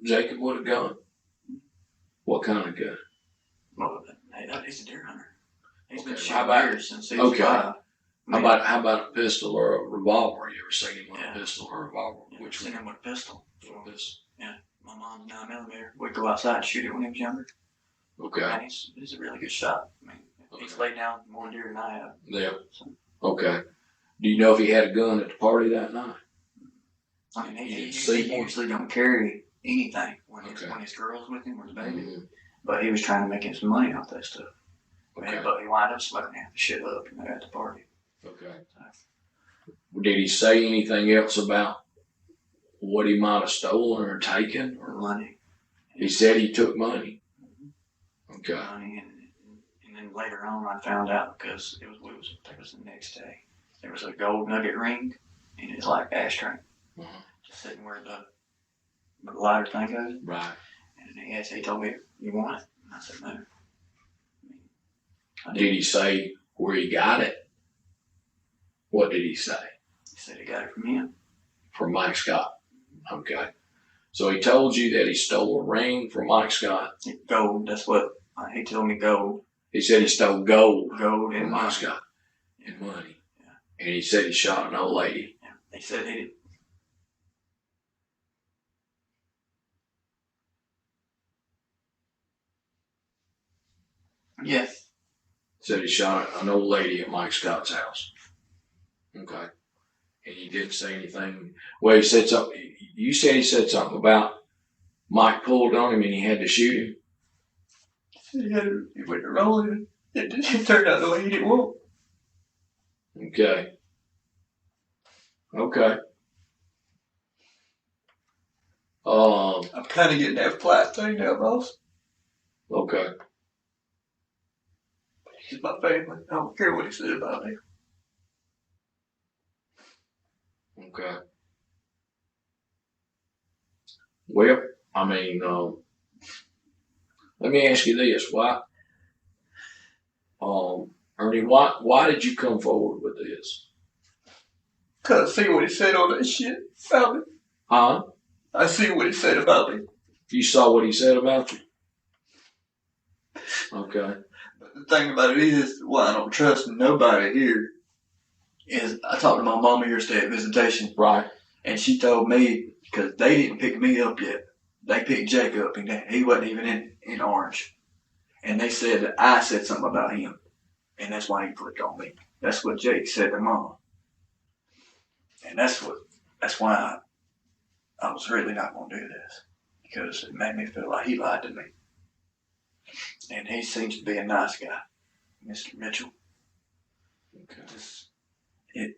Jacob with a gun? What kind of gun?
Well, he's a deer hunter. He's been
Okay,
shooting
how about-
deer since he was 5.
How about a pistol or a revolver? You ever seen him with
Yeah.
a pistol or a revolver?
Yeah,
Which
seen
one?
him with a pistol.
Pistol.
My mom's 9mm. We'd go outside and shoot it when he was younger.
Okay.
Man, he's a really good shot. I mean, he's laid down more deer than I have.
Yeah. Okay. Do you know if he had a gun at the party that night?
I mean, he
See?
usually don't carry anything when
Okay.
his girl's with him or his baby.
Mhm.
But he was trying to make him some money off that stuff.
Okay.
But he wound up smoking half the shit up at the party.
Okay. Did he say anything else about what he might have stolen or taken?
Or money.
He said he took money. Okay.
Money, and then later on I found out because it was the next day. There was a gold nugget ring in his like ashtray, just sitting where the lighter thing goes.
Right.
And he told me, "You want it?" And I said, "No."
Did he say where he got it? What did he say?
He said he got it from him.
From Mike Scott. Okay. So he told you that he stole a ring from Mike Scott.
Gold. That's what he told me. Gold.
He said he stole gold
Gold
from
and
Mike
money.
Scott and money.
Yeah.
And he said he shot an old lady.
Yeah. He said he did. Yes.
Said he shot an old lady at Mike Scott's house. Okay. And he didn't say anything. Well, he said something. You said he said something about Mike pulled on him and he had to shoot him.
He went to roll it. It turned out the way he didn't want.
Okay. Okay.
I'm kind of getting that flat thing now, boss.
Okay.
He's my family. I don't care what he said about me.
Okay. Well, I mean, Let me ask you this: why, Ernie? Why did you come forward with this?
Cause I see what he said on that shit about me.
Huh?
I see what he said about me.
You saw what he said about you? Okay.
But the thing about it is, why I don't trust nobody here is I talked to my mama yesterday at visitation.
Right.
And she told me, because they didn't pick me up yet. They picked Jake up, and he wasn't even in Orange. And they said that I said something about him. And that's why he clicked on me. That's what Jake said to Mama. And that's why I was really not going to do this. Because it made me feel like he lied to me. And he seems to be a nice guy, Mr. Mitchell.
Okay.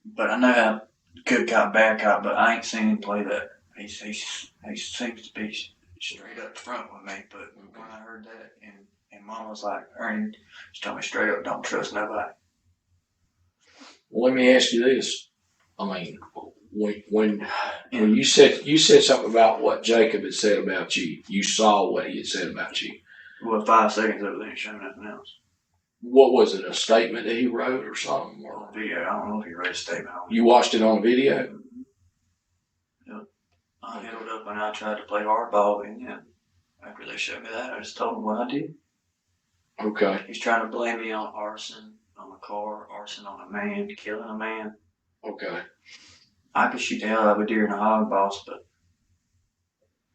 But I know how good cop, bad cop, but I ain't seen him play that. He seems to be straight up front with me. But when I heard that, and Mom was like, Ernie, she told me straight up, don't trust nobody.
Well, let me ask you this. I mean, when you said something about what Jacob had said about you, you saw what he had said about you.
Well, 5 seconds of it, they ain't showing nothing else.
What was it? A statement that he wrote or something? Or
video. I don't know if he wrote a statement on it.
You watched it on video?
Yep. I held up and I tried to play hardball, and yeah, after they showed me that, I just told them what I did.
Okay.
He's trying to blame me on arson on a car, arson on a man, killing a man.
Okay.
I could shoot the hell out of a deer in a hog, boss, but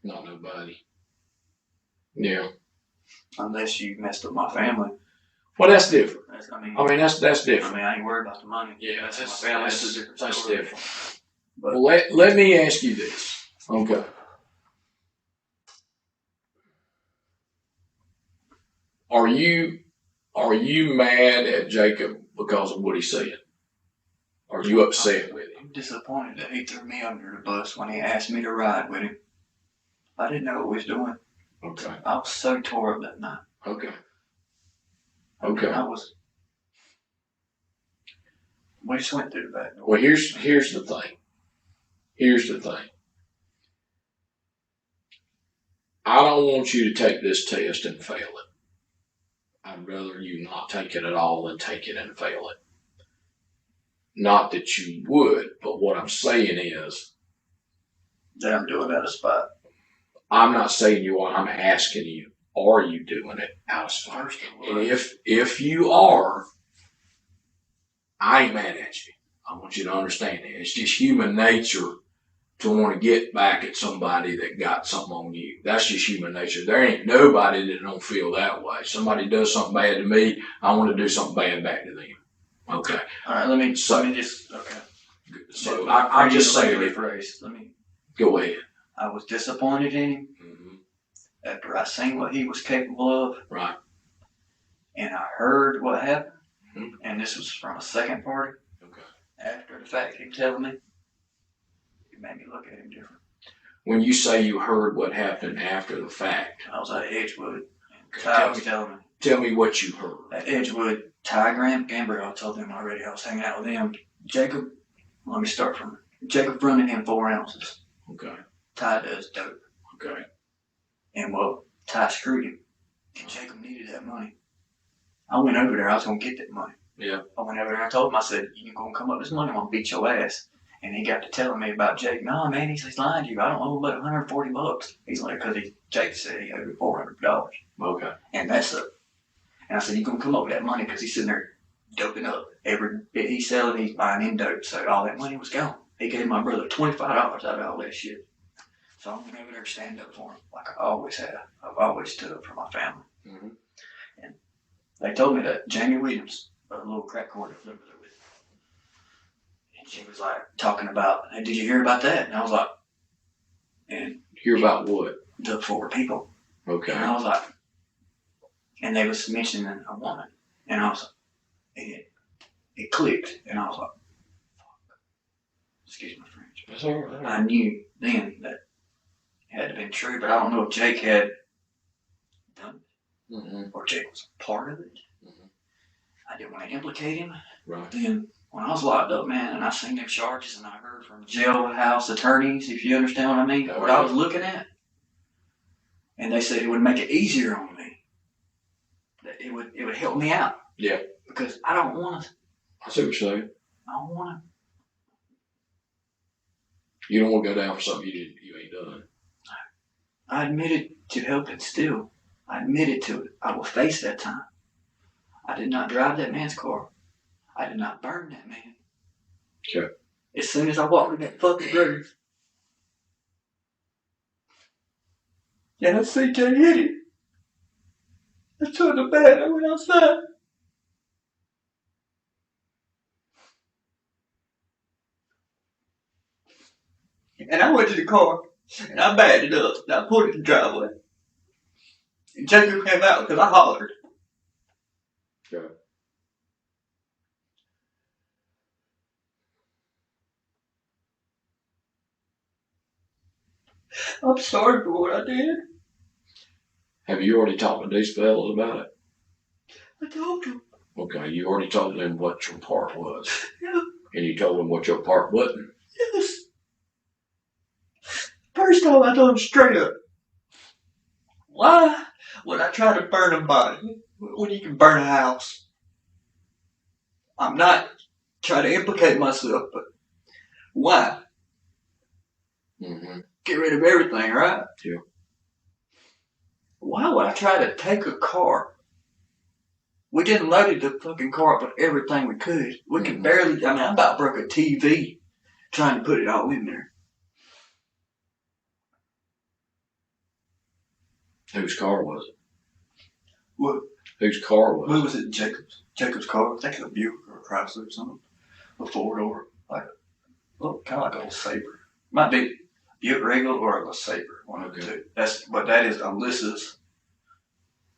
not nobody. Yeah.
Unless you messed up my family.
Well, that's different.
That's
different.
I mean, I ain't worried about the money.
Yeah,
that's my family.
That's different.
But,
well, let me ask you this. Okay. Are you mad at Jacob because of what he said? Are you upset with him?
I'm disappointed that he threw me under the bus when he asked me to ride with him. I didn't know what he was doing.
Okay.
I was so tore up that night.
Okay.
We just went through the back door.
Well, here's the thing. I don't want you to take this test and fail it. I'd rather you not take it at all than take it and fail it. Not that you would, but what I'm saying is
that I'm doing out of spite.
I'm not saying you are. I'm asking you, are you doing it out of spite? And if you are, I ain't mad at you. I want you to understand that. It's just human nature to want to get back at somebody that got something on you. That's just human nature. There ain't nobody that don't feel that way. Somebody does something bad to me, I want to do something bad back to them. Okay.
All right, let me just, okay.
So I'm just saying it.
Let me
go ahead.
I was disappointed in him after I seen what he was capable of.
Right.
And I heard what happened. And this was from a second party.
Okay.
After the fact, him telling me, it made me look at him different.
When you say you heard what happened after the fact,
I was at Edgewood. And Ty was telling me.
Tell me what you heard.
At Edgewood, Ty, Graham, Gambriel, I told them already. I was hanging out with him. Jacob, let me start from Jacob running in 4 ounces.
Okay.
Ty does dope.
Okay.
And well, Ty screwed him. And Jacob needed that money. I went over there, I was going to get that money.
Yeah.
I went over there and I told him, I said, you going to come up with this money, I'm going to beat your ass. And he got to telling me about Jake. No, man, he's lying to you. I don't owe him but $140. He's like, because Jake said he owed me $400.
Okay.
And that's it. And I said, you going to come up with that money because he's sitting there doping up. Every bit he's selling, he's buying in dope. So all that money was gone. He gave my brother $25 out of all that shit. So I'm going to over there stand up for him like I always have. I've always stood up for my family.
Mm-hmm.
And they told me that Jamie Williams, a little crack whore that lived there with, and she was like talking about, hey, did you hear about that? And I was like, and
hear about what?
The 4 people.
Okay.
And I was like, and they was mentioning a woman, and I was like, and it clicked, and I was like, fuck. Excuse my French.
That's all right.
I knew then that it had to been true, but I don't know if Jake had done it, or Jake was part of it. I didn't want to implicate him.
Right.
Then when I was locked up, man, and I seen them charges, and I heard from jailhouse attorneys, if you understand what I mean, what I was looking at, And they said it would make it easier on me. That it would help me out.
Yeah.
Because I don't want to.
I see what you're saying.
I don't want to.
You don't want to go down for something you ain't done.
I admitted to helping still. I admitted to it. I will face that time. I did not drive that man's car. I did not burn that man.
Okay.
As soon as I walked in that fucking grave, and I see Jay hit him, I took the bed. I went outside. And I went to the car, and I backed it up, and I put it in the driveway. And Jacob came out because I hollered.
Okay.
I'm sorry for what I did.
Have you already talked to these fellas about it?
I told you.
Okay, you already told them what your part was.
Yeah.
And you told them what your part wasn't.
Yes. First time I told him straight up. Why would I try to burn a body when you can burn a house? I'm not trying to implicate myself, but why?
Mm-hmm.
Get rid of everything, right?
Yeah.
Why would I try to take a car? We didn't load the fucking car up with everything we could. We could barely, I about broke a TV trying to put it all in there.
Whose car was it?
What?
Whose car was it?
What was it? Jacob's car? I think it was a Buick or a Chrysler or something. A four-door, kind of like a little Sabre. Might be Buick Regal or a Sabre, one of the two. But that is Alyssa's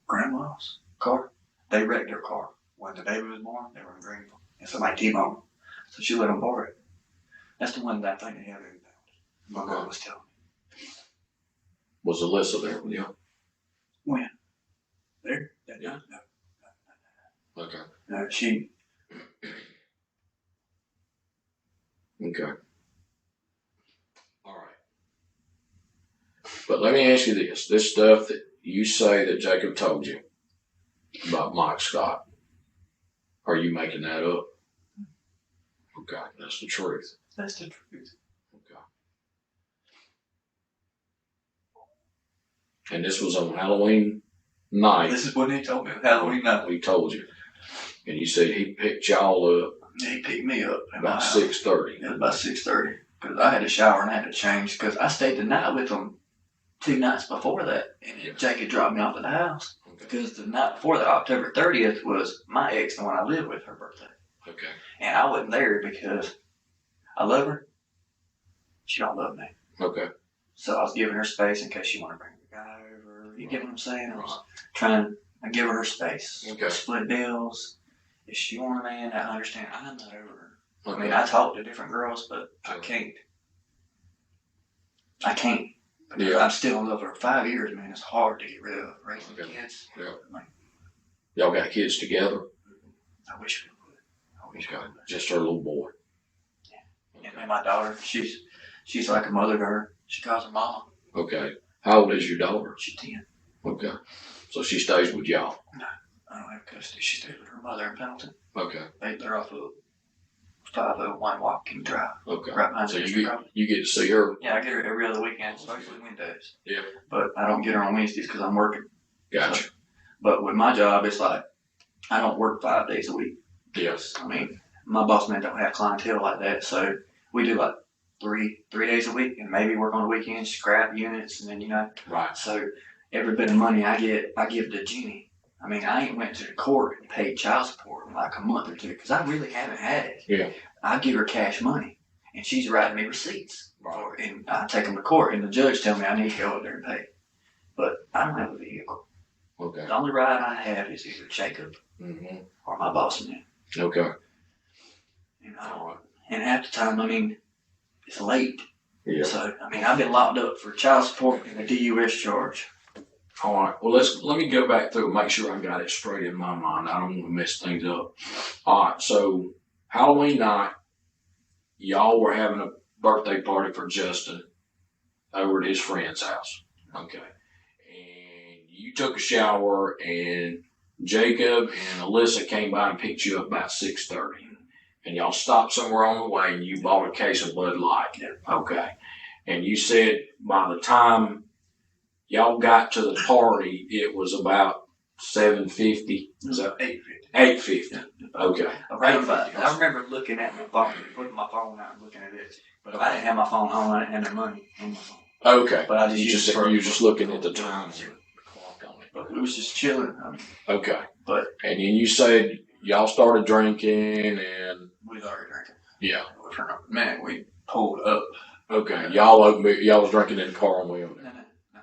grandma's car. They wrecked their car when the baby was born. They were in Greenville, and somebody T-boned, so she let them borrow it. That's the one that I think they have in my mom was telling me.
Was Alyssa there with you?
When? There?
Yeah.
No.
Okay.
No, she.
Okay. All right. But let me ask you this. This stuff that you say that Jacob told you about Mike Scott, are you making that up? Okay. That's the truth.
That's the truth.
Okay. And this was on Halloween night.
This is what he told me. Halloween night.
He told you. And you said he picked y'all up.
He picked me up
About 6:30.
It was about 6:30 because I had to shower and I had to change because I stayed the night with him 2 nights before that, and Jake had dropped me off at the house because the night before that, October 30th, was my ex, the one I lived with, her birthday.
Okay.
And I wasn't there because I love her. She don't love me.
Okay.
So I was giving her space in case she wanted to bring the guy over. You get what I'm saying? I was trying to give her space.
Okay.
Split bills. If she wanted a man, I understand. I'm not over her.
Okay.
I mean, I talk to different girls, but I can't. Because
Yeah.
I'm still in love with her. 5 years, man, it's hard to get rid of. Raising kids.
Yeah.
Like,
Y'all got kids together?
I wish we would. I wish we
Okay.
would.
Just her little boy.
Yeah. And my daughter, she's like a mother to her. She calls her mama.
Okay. How old is your daughter?
She's 10.
Okay. So she stays with y'all?
No, I don't have custody. She stays with her mother in Pendleton.
Okay.
They're off of 501 Walking Drive.
Okay.
Right behind
So
the
you get to see her?
Yeah, I get her every other weekend, especially Wednesdays.
Yeah.
But I don't get her on Wednesdays because I'm working.
Gotcha.
So, but with my job, it's like I don't work 5 days a week.
Yes.
I mean, my boss man don't have clientele like that, so we do like three days a week, and maybe work on the weekends, scrap units, and then
Right.
So every bit of money I get, I give to Jeannie. I mean, I ain't went to the court and paid child support in like a month or two because I really haven't had it.
Yeah.
I give her cash money, and she's writing me receipts.
Right.
And I take them to court, and the judge tell me I need to go up there and pay. But I don't have a vehicle.
Okay.
The only ride I have is either Jacob or my boss man.
Okay.
And, and half the time, I mean, it's late.
Yeah.
So, I mean, I've been locked up for child support and a DUS charge.
All right. Well, let me go back through and make sure I got it straight in my mind. I don't want to mess things up. All right. So Halloween night, y'all were having a birthday party for Justin over at his friend's house. Okay. you took a shower, and Jacob and Alyssa came by and picked you up about 6:30. And y'all stopped somewhere on the way, and you bought a case of Bud Light.
Yeah.
Okay. And you said by the time y'all got to the party, it was about 7:50. Is that
8:50?
8:50. Okay.
I remember looking at my phone, putting my phone out and looking at it. But I didn't have my phone home. I didn't have the money on my phone.
Okay.
But I just
you were just looking at the time.
But it was just chilling.
Okay.
But
and then you said y'all started drinking, and
we was already drinking.
Yeah.
Man, we pulled up.
Okay. Y'all was drinking in the car on the way over there.
No.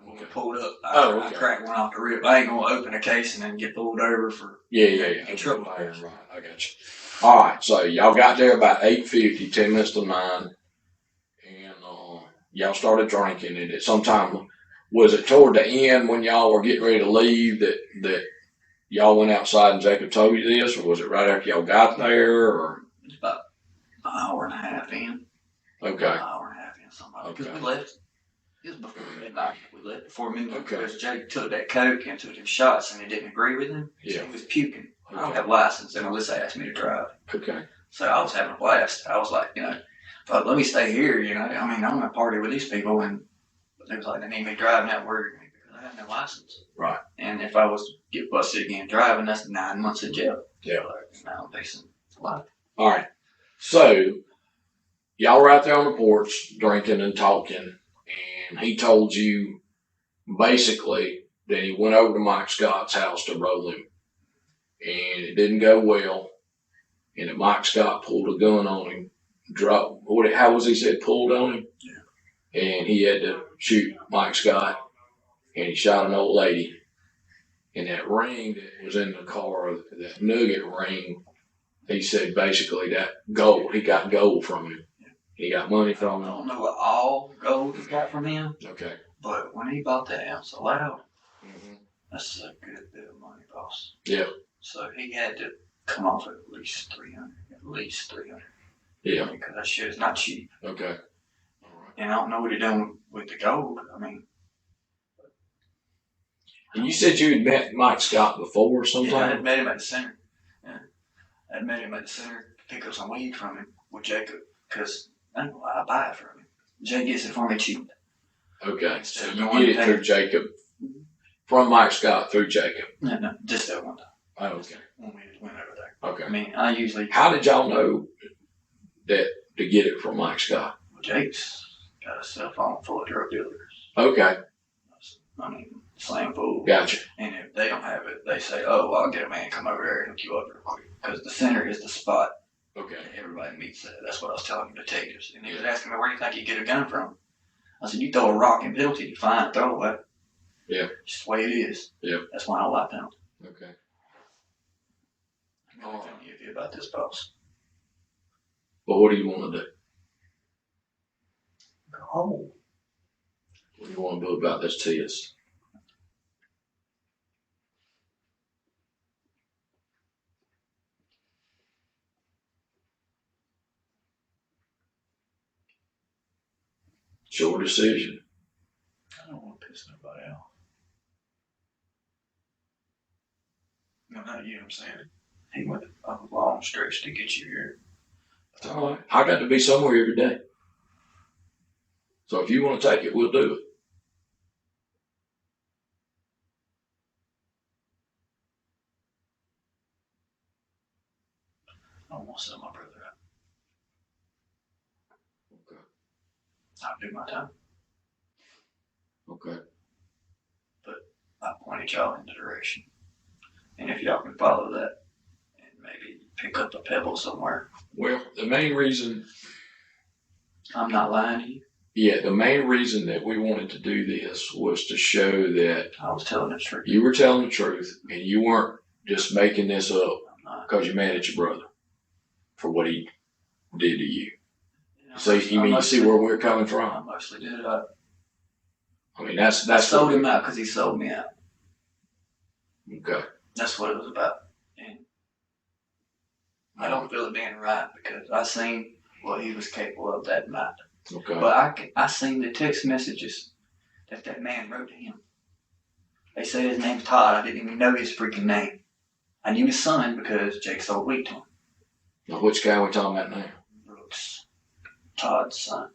When we pulled up,
I
cracked one off the rib. I ain't gonna open a case and then get pulled over for
in
trouble.
Right, I got you. All right, so y'all got there about 8:50, 10 minutes to 9, and y'all started drinking. And at some time, was it toward the end when y'all were getting ready to leave that y'all went outside and Jacob told you this, or was it right after y'all got there? Or
it's about an hour and a half in.
Okay.
An hour and a half in, something. Because we left. It was before midnight. We left before midnight.
Okay.
Because Jake took that coke and took them shots, and he didn't agree with him.
Yeah.
So he was puking.
Okay.
I don't have a license, and Alyssa asked me to drive.
Okay.
So I was having a blast. I was like, let me stay here, I mean, I'm going to party with these people, and they was like, they need me driving that word because I have no license.
Right.
And if I was to get busted again driving, that's 9 months in jail.
Yeah.
Now I'm facing a lot.
All right. So y'all were out there on the porch drinking and talking, and he told you basically that he went over to Mike Scott's house to roll him, and it didn't go well, and that Mike Scott pulled a gun on him, how was he said, pulled on him?
Yeah.
And he had to shoot Mike Scott, and he shot an old lady. And that ring that was in the car, that nugget ring, he said basically that gold, he got gold from him. He got money from
I
him.
don't know what all gold he got from him,
Okay.
but when he bought that ounce of loud, that's a good bit of money, boss.
Yeah.
So he had to come off at least 300.
Yeah.
Because that shit is not cheap.
Okay. All right.
And I don't know what he done with the gold. I mean.
And you said you had met Mike Scott before sometime?
Yeah, I had met him at the center. Yeah. I had met him at the center to pick up some weed from him with Jacob. Because I buy it from him. Jay gets it for me cheap.
Okay. So you get it through Jacob. From Mike Scott through Jacob?
No, just that one time.
Oh, okay.
When we went over there.
Okay.
I mean, I usually.
How did y'all know that to get it from Mike Scott?
Well, Jake's got a cell phone full of drug dealers.
Okay.
I mean, slam full.
Gotcha.
And if they don't have it, they say, "Oh, well, I'll get a man come over there and hook you up real quick." Because the center is the spot.
Okay.
That everybody meets at. That's what I was telling the detectives. And he was asking me, "Where do you think you get a gun from?" I said, "You throw a rock in Pendleton, you find throw it away."
Yeah.
Just the way it is.
Yeah.
That's why I don't like Pendleton.
Okay.
I'm really telling you about this, boss.
But what do you want to do?
Go home.
What do you want to do about this test? It's your decision.
I don't want to piss nobody off. No, not you, I'm saying. He went a long stretch to get you here.
All right. I got to be somewhere every day. So if you want to take it, we'll do it.
I don't want to sell my brother out.
Okay.
I'll do my time.
Okay.
But I pointed y'all in the direction. And if y'all can follow that and maybe pick up a pebble somewhere.
Well, the main reason...
I'm not lying to you.
Yeah, the main reason that we wanted to do this was to show that
I was telling the truth.
you were telling the truth and you weren't just making this up because you're mad at your brother for what he did to you. So you see where we're coming
I
from?
mostly did.
I mean, that's
I sold him out because he sold me out.
Okay.
That's what it was about. And I don't feel it being right because I seen what he was capable of that night.
Okay.
But I seen the text messages that man wrote to him. said his name's Todd. I didn't even know his freaking name. I knew his son because Jake sold weed to him.
Now, which guy are we talking about now?
Brooks. Todd's son.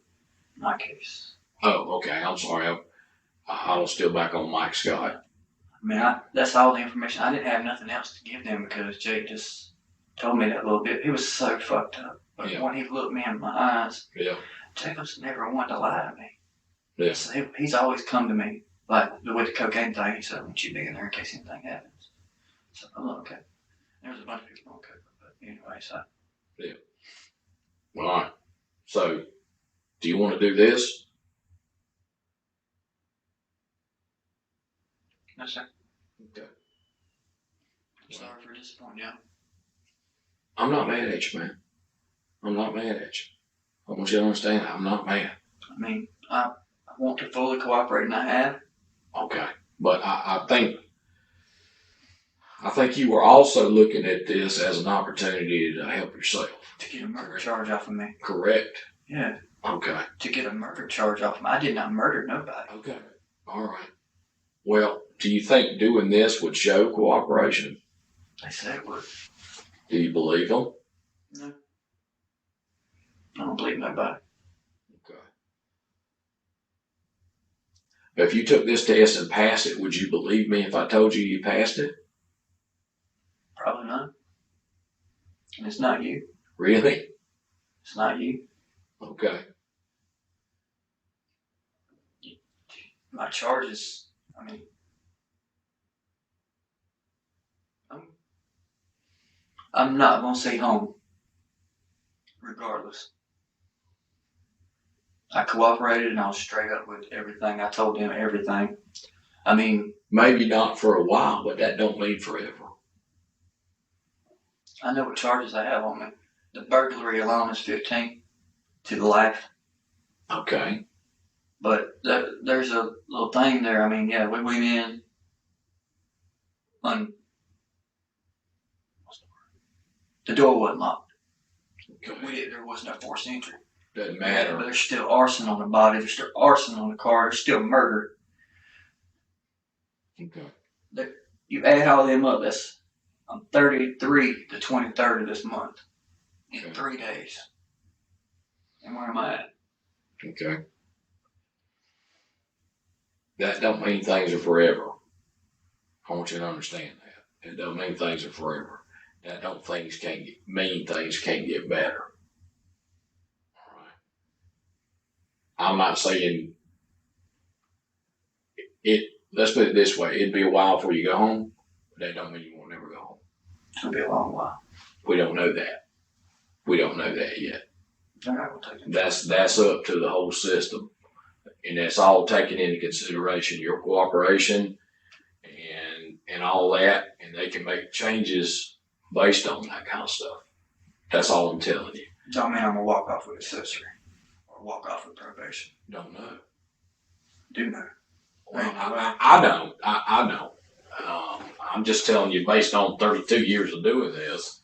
In my case.
Oh, okay. I'm sorry. I was still back on Mike Scott.
I mean, that's all the information. I didn't have nothing else to give them because Jake just told me that a little bit. He was so fucked up. But when he looked me in my eyes, Jacob's never wanted to lie to me.
Yeah.
So he's always come to me, like with the cocaine thing. He said, I want you to be in there in case anything happens. So I'm like, okay. There's a bunch of people on coke, but anyway, so.
Yeah. All right. So, do you want to do this?
No, sir.
Okay.
I'm sorry for disappointing you.
I'm not mad at you, man. I'm not mad at you. I want you to understand I'm not mad.
I mean, I want to fully cooperate, and I have.
Okay. But I think you were also looking at this as an opportunity to help yourself.
To get a murder charge off of me.
Correct.
Yeah.
Okay.
To get a murder charge off of me. I did not murder nobody.
Okay. All right. Well, do you think doing this would show cooperation?
They said it would.
Do you believe them?
No. I don't believe nobody.
Okay. If you took this test and passed it, would you believe me if I told you passed it?
Probably not. And it's not you.
Really?
It's not you.
Okay.
My charges, I mean, I'm not going to stay home, regardless. I cooperated and I was straight up with everything. I told them everything. I mean,
maybe not for a while, but that don't mean forever.
I know what charges they have on me. The burglary alone is 15 to the life.
Okay.
But there's a little thing there. I mean, yeah, we went in on the door wasn't locked.
Okay.
There was no forced entry.
Doesn't matter.
But there's still arson on the body. There's still arson on the car. There's still murder.
Okay.
You add all them up, I'm 33 the 23rd of this month. In 3 days. And where am I at?
Okay. That don't mean things are forever. I want you to understand that. It don't mean things are forever. That don't mean things can't get better. All right. I'm not saying it. Let's put it this way: it'd be a while before you go home, but that don't mean you won't never go home.
It'll be a long while.
We don't know that. We don't know that yet.
Take
That's up to the whole system, and that's all taken into consideration. Your cooperation and all that, and they can make changes based on that kind of stuff. That's all I'm telling you.
Don't mean I'm gonna walk off with accessory or walk off with probation.
Don't know.
Do know.
Well, I don't. I don't. I'm just telling you, based on 32 years of doing this,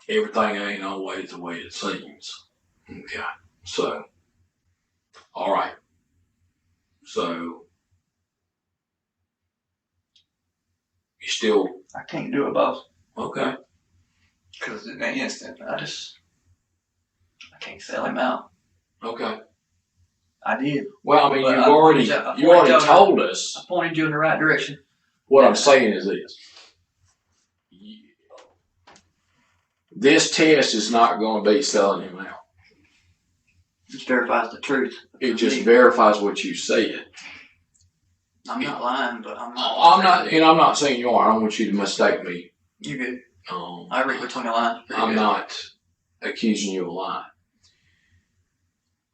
everything ain't always the way it seems. Okay. So, all right. So, you still...
I can't do it, boss.
Okay.
Because in that instant, I can't sell him out.
Okay.
I did.
Well, I mean, you already told us.
I pointed you in the right direction.
What I'm saying is this. This test is not going to be selling him out.
It just verifies the truth.
It just verifies what you said.
I'm not lying, but I'm not.
I'm not saying you are. I don't want you to mistake me.
You're good. I read between the lines.
I'm not accusing you of lying.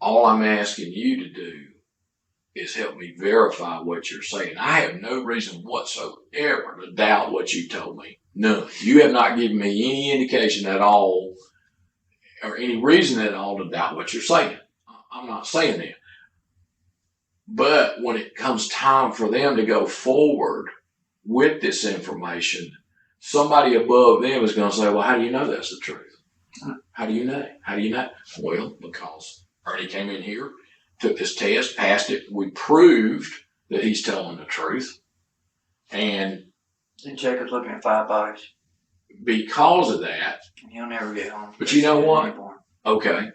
All I'm asking you to do is help me verify what you're saying. I have no reason whatsoever to doubt what you told me. None. You have not given me any indication at all or any reason at all to doubt what you're saying. I'm not saying that. But when it comes time for them to go forward with this information, somebody above them is going to say, well, how do you know that's the truth? How do you know? How do you know? Well, because Ernie came in here, took this test, passed it. We proved that he's telling the truth. And
Then Jacob's looking at 5 bodies.
because of that,
And he'll never get home.
but you know what?
Anymore.
Okay.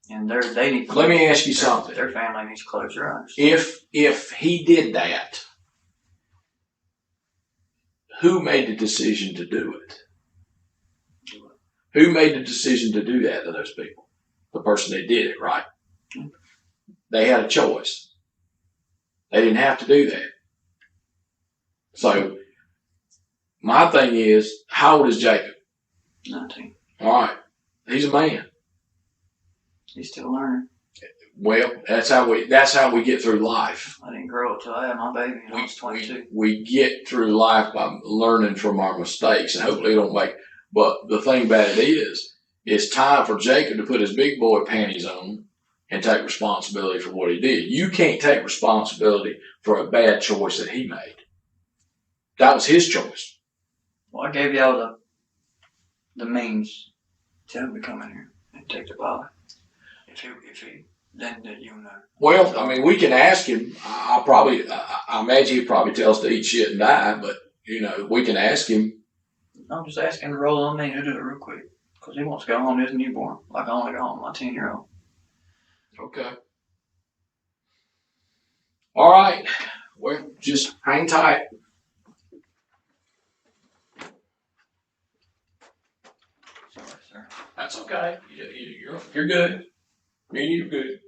And they need.
Let me ask you something.
Their family needs closure. I understand.
If he did that, who made the decision to do it? Who made the decision to do that to those people? The person that did it, right? They had a choice. They didn't have to do that. So, my thing is, how old is Jacob?
19.
All right. He's a man.
He's still learning.
Well, that's how we get through life.
I didn't grow up till I had my baby and I was 22.
We get through life by learning from our mistakes, and hopefully don't make. But the thing about it is, it's time for Jacob to put his big boy panties on and take responsibility for what he did. You can't take responsibility for a bad choice that he made. That was his choice.
Well, I gave y'all the means to him to come in here and take the body. If he then you know.
Well, I mean, we can ask him. I imagine he'd probably tell us to eat shit and die, but, we can ask him.
I'm just asking to roll on me to do it real quick. Because he wants to go home to his newborn. Like I want to go home to my 10-year-old.
Okay. All right. Well, just hang tight.
Sorry, sir.
That's okay. You're good. Me and you're good.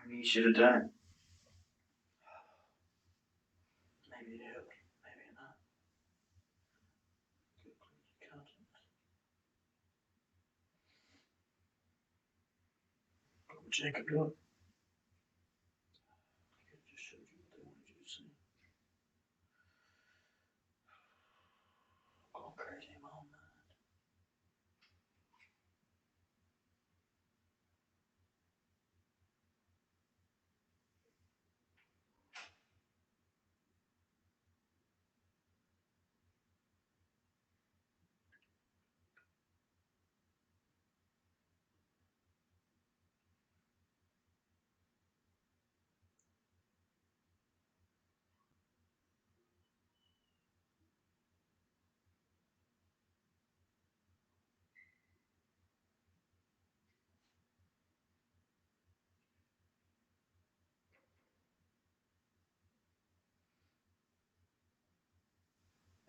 Maybe you should have done it. Maybe it helped. Maybe not. What would Jacob do? He just showed you what they wanted you to see. Going crazy in my own mind.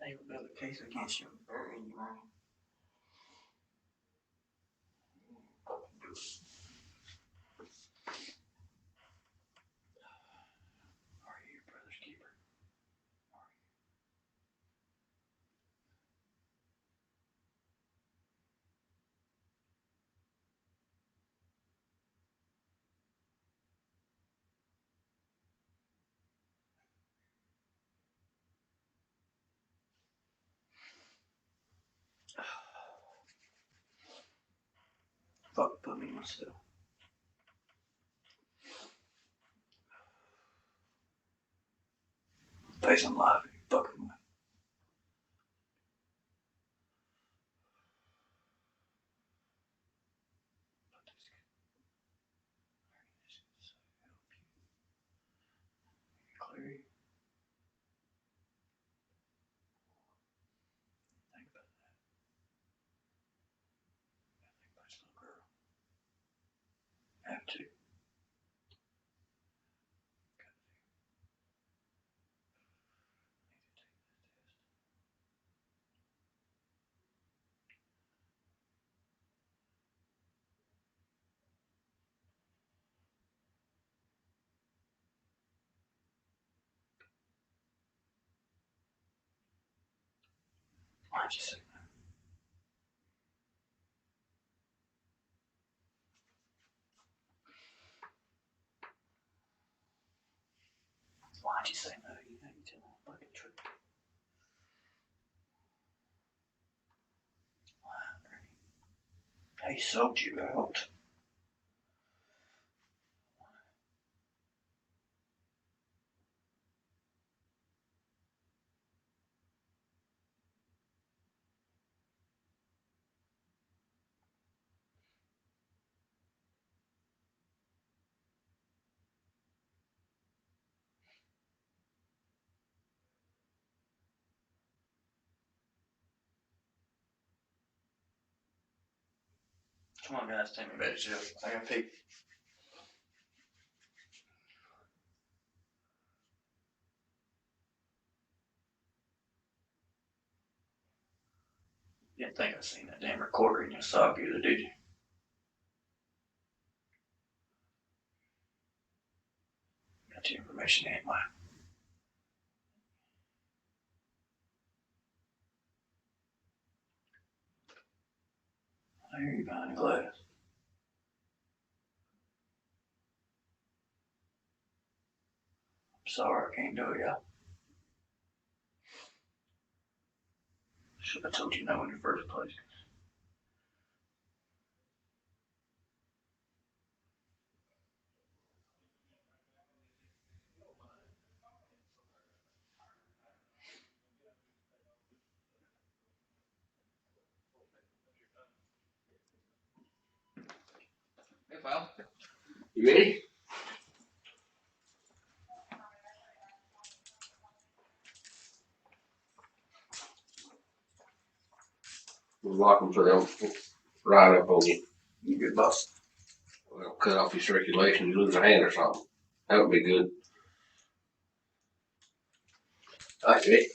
They would build a case against you and bury you wrong. Are you your brother's keeper? Fuck, put me in myself. Face I'm live, you fucking with. Clear you. Think about that. Think about this little girl. Have to. Why'd you say that? Why'd you say no? You know you tell me the fucking truth. Why? He sold you out. Come on, guys, take me back to jail. I gotta pee. You didn't think I seen that damn recorder in your sock either, did you? Got your information anyway. I hear you behind the glass. I'm sorry, I can't do it, y'all. Should have told you no in the first place.
Hey, pal.
You ready?
We'll lock them so they'll ride up on you.
You good, boss?
Well, cut off your circulation. You lose a hand or something. That would be good.
I see.